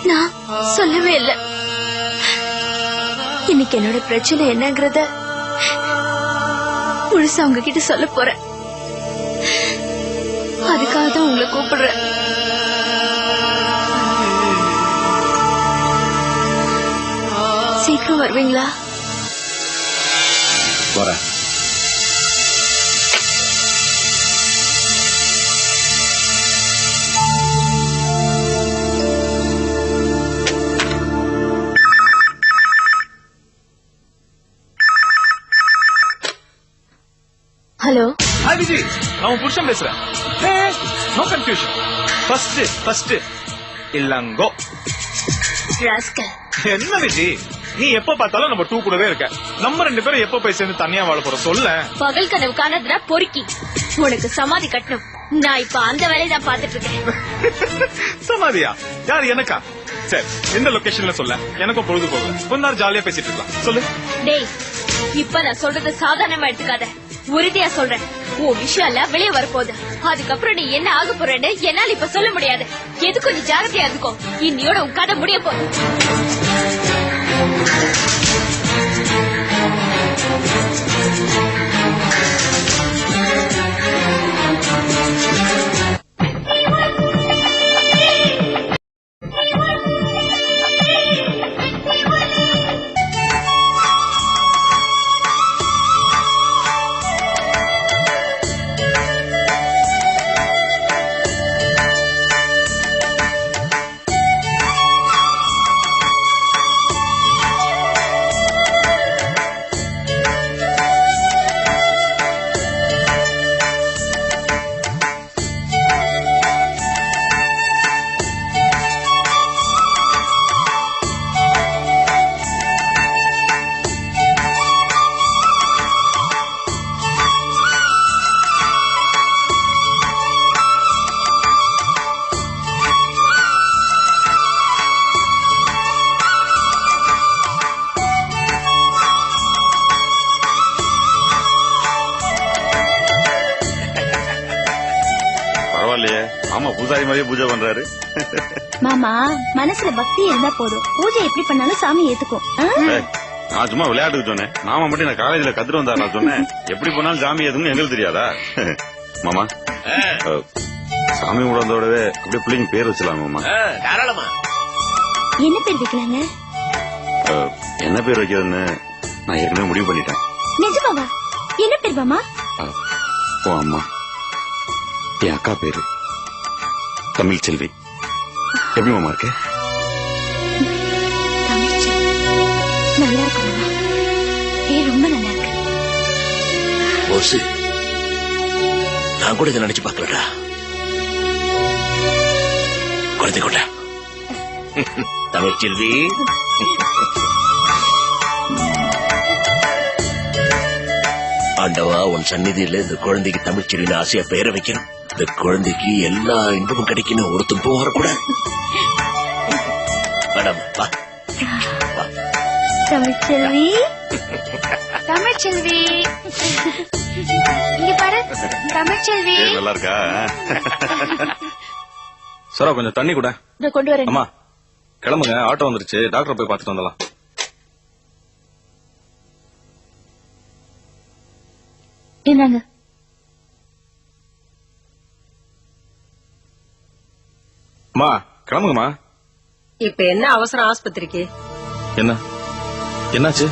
நான் சொல்லவே இல்லை. இன்னைக்கு என்னோட பிரச்சனை என்னங்கறத முழுசா உங்ககிட்ட சொல்ல போறேன். அதுக்காக தான் உங்களை கூப்பிடுறேன். சீக்கிரம் வருவீங்களா? வரேன். ஹலோ. ஹாய் விஜய், நான் உன் புருஷன் பேசுறேன். No confusion. ஃபர்ஸ்ட் இல்லங்கோ. என்ன விஜய், நீ எப்ப பார்த்தாலும் நம்ம டூ கூடவே இருக்க. நம்ம ரெண்டு பேரும் எப்ப போய் சேர்ந்து தனியா வாழ போறோம் சொல்ல? பகல் கனவு காணதுனா பொறுக்கி உனக்கு சமாதி கட்டணும். நான் இப்ப அந்த வேலையை தான் பாத்துட்டு இருக்கேன். சமாதியா? யார், எனக்கா? சரி, எந்த லொகேஷன்ல சொல்ல, எனக்கும் பொழுது போகல. கொஞ்ச நேரம் ஜாலியா பேசிட்டு இருக்கலாம். சொல்லு. டேய், இப்ப நான் சொல்றது சாதாரணமா எடுத்துக்காத, உறுதியா சொல்றேன். உன் விஷயம் எல்லாம் வெளியே வரப்போகுது. அதுக்கப்புறம் நீ என்ன ஆக போறேன்னு என்னால இப்ப சொல்ல முடியாது. எதுக்கும் நீ ஜாகிரதையா இருந்துக்கோ. இன்னையோட உன் கதை முடிய போகுது. ஆமா, பூசாரி மாதிரியே பூஜை பண்றாரு. மாமா, மனசுல பக்தி இருந்தா போதும், பூஜை எப்படி பண்ணாலும் சாமி ஏத்துக்கும். நான் சும்மா விளையாட்டுக்கு சொன்னேன். மாமா மட்டும் நான் காலேஜ்ல கத்துட்டு வந்தாரு. நான் சொன்னேன் எப்படி போனாலும் சாமி ஏத்துக்கும் எங்களுக்கு தெரியாதா? மாமா, சாமி கும்பிடறதோடவே அப்படியே பிள்ளைங்க பேர் வச்சலாமாமா? தாராளமா. என்ன பேர் வைக்கலாங்க? என்ன பேர் வைக்கிறதுன்னு நான் ஏற்கனவே முடிவு பண்ணிட்டேன். நிஜமாவா? என்ன பேர் மாமா? ஓ அம்மா, என் அக்கா பேரு தமிழ் செல்வி. எப்படி மாமா இருக்கு? நல்லா இருக்கு மாமா. பேர் ரொம்ப நல்லா இருக்கு. போசு, நான் கூட இதை நினைச்சு பார்க்கலடா. குழந்தை கொண்டா தமிழ் செல்வி. ஆண்டவா, உன் சந்நிதியில இந்த குழந்தைக்கு தமிழ் செல்வின்னு ஆசையா பெயரை வைக்கணும். இந்த குழந்தைக்கு எல்லா இன்பமும் கிடைக்கணும், ஒரு துன்பம் வரக்கூடாது. மேடம் வா. தமிழ்ச்செல்வி, தமிழ்ச்செல்வி, இங்க பாரு தமிழ்ச்செல்வி. நல்லா இருக்கா? சார் கொஞ்சம் தண்ணி கூட. கொண்டு வரேன். அம்மா கிளம்புங்க, ஆட்டோ வந்துருச்சு, டாக்டர் போய் பார்த்துட்டு வந்துடலாம். என்னங்க? அம்மா கிளம்புங்கம்மா. இப்ப என்ன அவசரம் ஆஸ்பத்திரிக்கு? என்ன என்னாச்சு?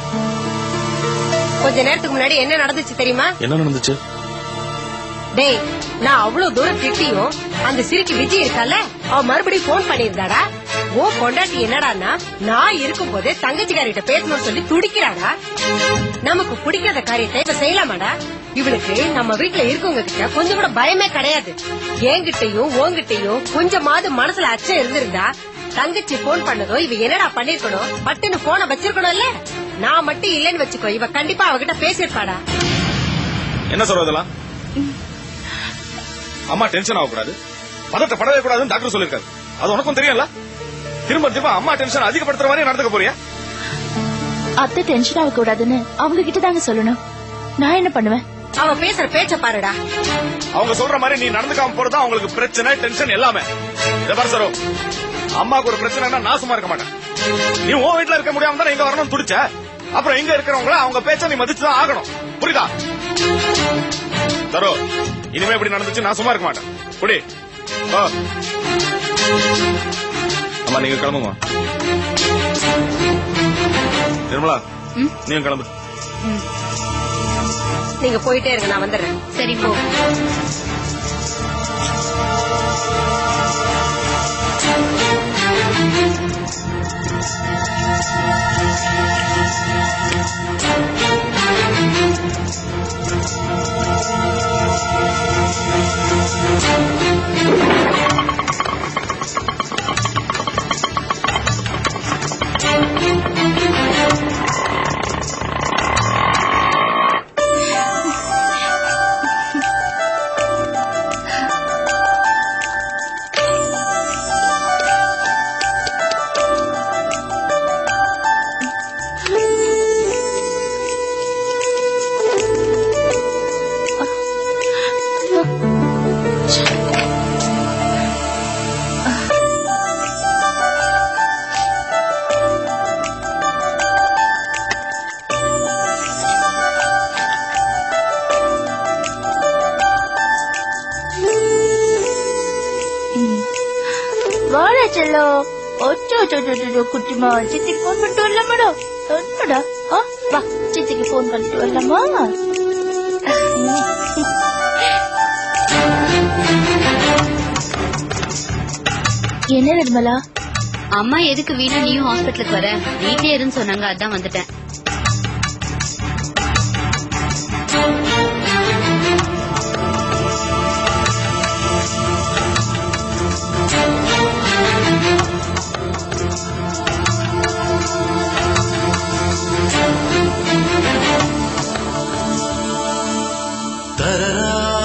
கொஞ்ச நேரத்துக்கு முன்னாடி என்ன நடந்துச்சு தெரியுமா? என்ன நடந்துச்சு? டேய், நான் அவ்வளவு தூரம் திட்டியும் அந்த சிரிக்கு விஜய் இருக்கால, அவ மறுபடியும் போன் பண்ணிருந்தாடா. ஓ பொண்டாட்டி என்னடான்னா, நான் இருக்கும் போதே தங்கச்சிக்காரிட்ட பேசணும்னு சொல்லி துடிக்கிறாடா. நமக்கு பிடிக்காத காரியத்தை இப்ப செய்யலாமாடா? இவளுக்கு நம்ம வீட்டுல இருக்கவங்க கிட்ட கொஞ்சம் கூட பயமே கிடையாது. என்கிட்டயும் உன்கிட்டயும் கொஞ்சமாவது மனசுல அச்சம் இருந்திருந்தா தங்கச்சி போன் பண்ணதோ இவ என்னடா பண்ணிருக்கணும், பட்டுன்னு போன வச்சிருக்கணும்ல. நான் மட்டும் இல்லன்னு வச்சுக்கோ, இவ கண்டிப்பா அவகிட்ட பேசிருப்பாடா. என்ன சொல்றதெல்லாம்? அம்மா டென்ஷன் ஆகக்கூடாது, பதட்டப்படவே கூடாதுன்னு டாக்டர் சொல்லிருக்காரு. அது உனக்கும் தெரியல. திரும்ப திரும்ப அம்மா டென்ஷன் அதிகப்படுத்துற மாதிரி நடந்துக்க போறியா? அத்தை டென்ஷன் ஆக கூடாதுன்னு அவங்க கிட்ட தாங்க சொல்லணும். நான் என்ன பண்ணுவேன்? அவ பேசுற பேச்ச பாருடா. அவங்க சொல்ற மாதிரி நீ நடந்துக்காம போறதா அவங்களுக்கு பிரச்சனை, டென்ஷன் எல்லாமே. இத பாரு சரோ, அம்மாக்கு ஒரு பிரச்சனைனா நான் சும்மா இருக்க மாட்டேன். நீ உன் வீட்டுல இருக்க முடியாம தான் இங்க வரணும்னு துடிச்ச. அப்புறம் இங்க இருக்கிறவங்கள அவங்க பேச்ச நீ மதிச்சுதான் ஆகணும். புரியுதா சரோ? இனிமே இப்படி நடந்துச்சு நான் சும்மா இருக்க மாட்டேன். புடி. அம்மா நீங்க கிளம்புமா. நிர்மலா நீங்க கிளம்பு. நீங்க போயிட்டே இருங்க, நான் வந்துடுறேன். சரி போ. செல்லோ குட்டிமா சித்திக்கு போன் பண்ணிட்டு வரலாமாடா? என்னடா வா, சித்திக்கு போன் பண்ணிட்டு வரலாமா? என்ன நிர்மலா? அம்மா எதுக்கு வீணா நீயும் ஹாஸ்பிட்டலுக்கு வர, வீட்லயே இருன்னு சொன்னாங்க, அதான் வந்துட்டேன். தரரா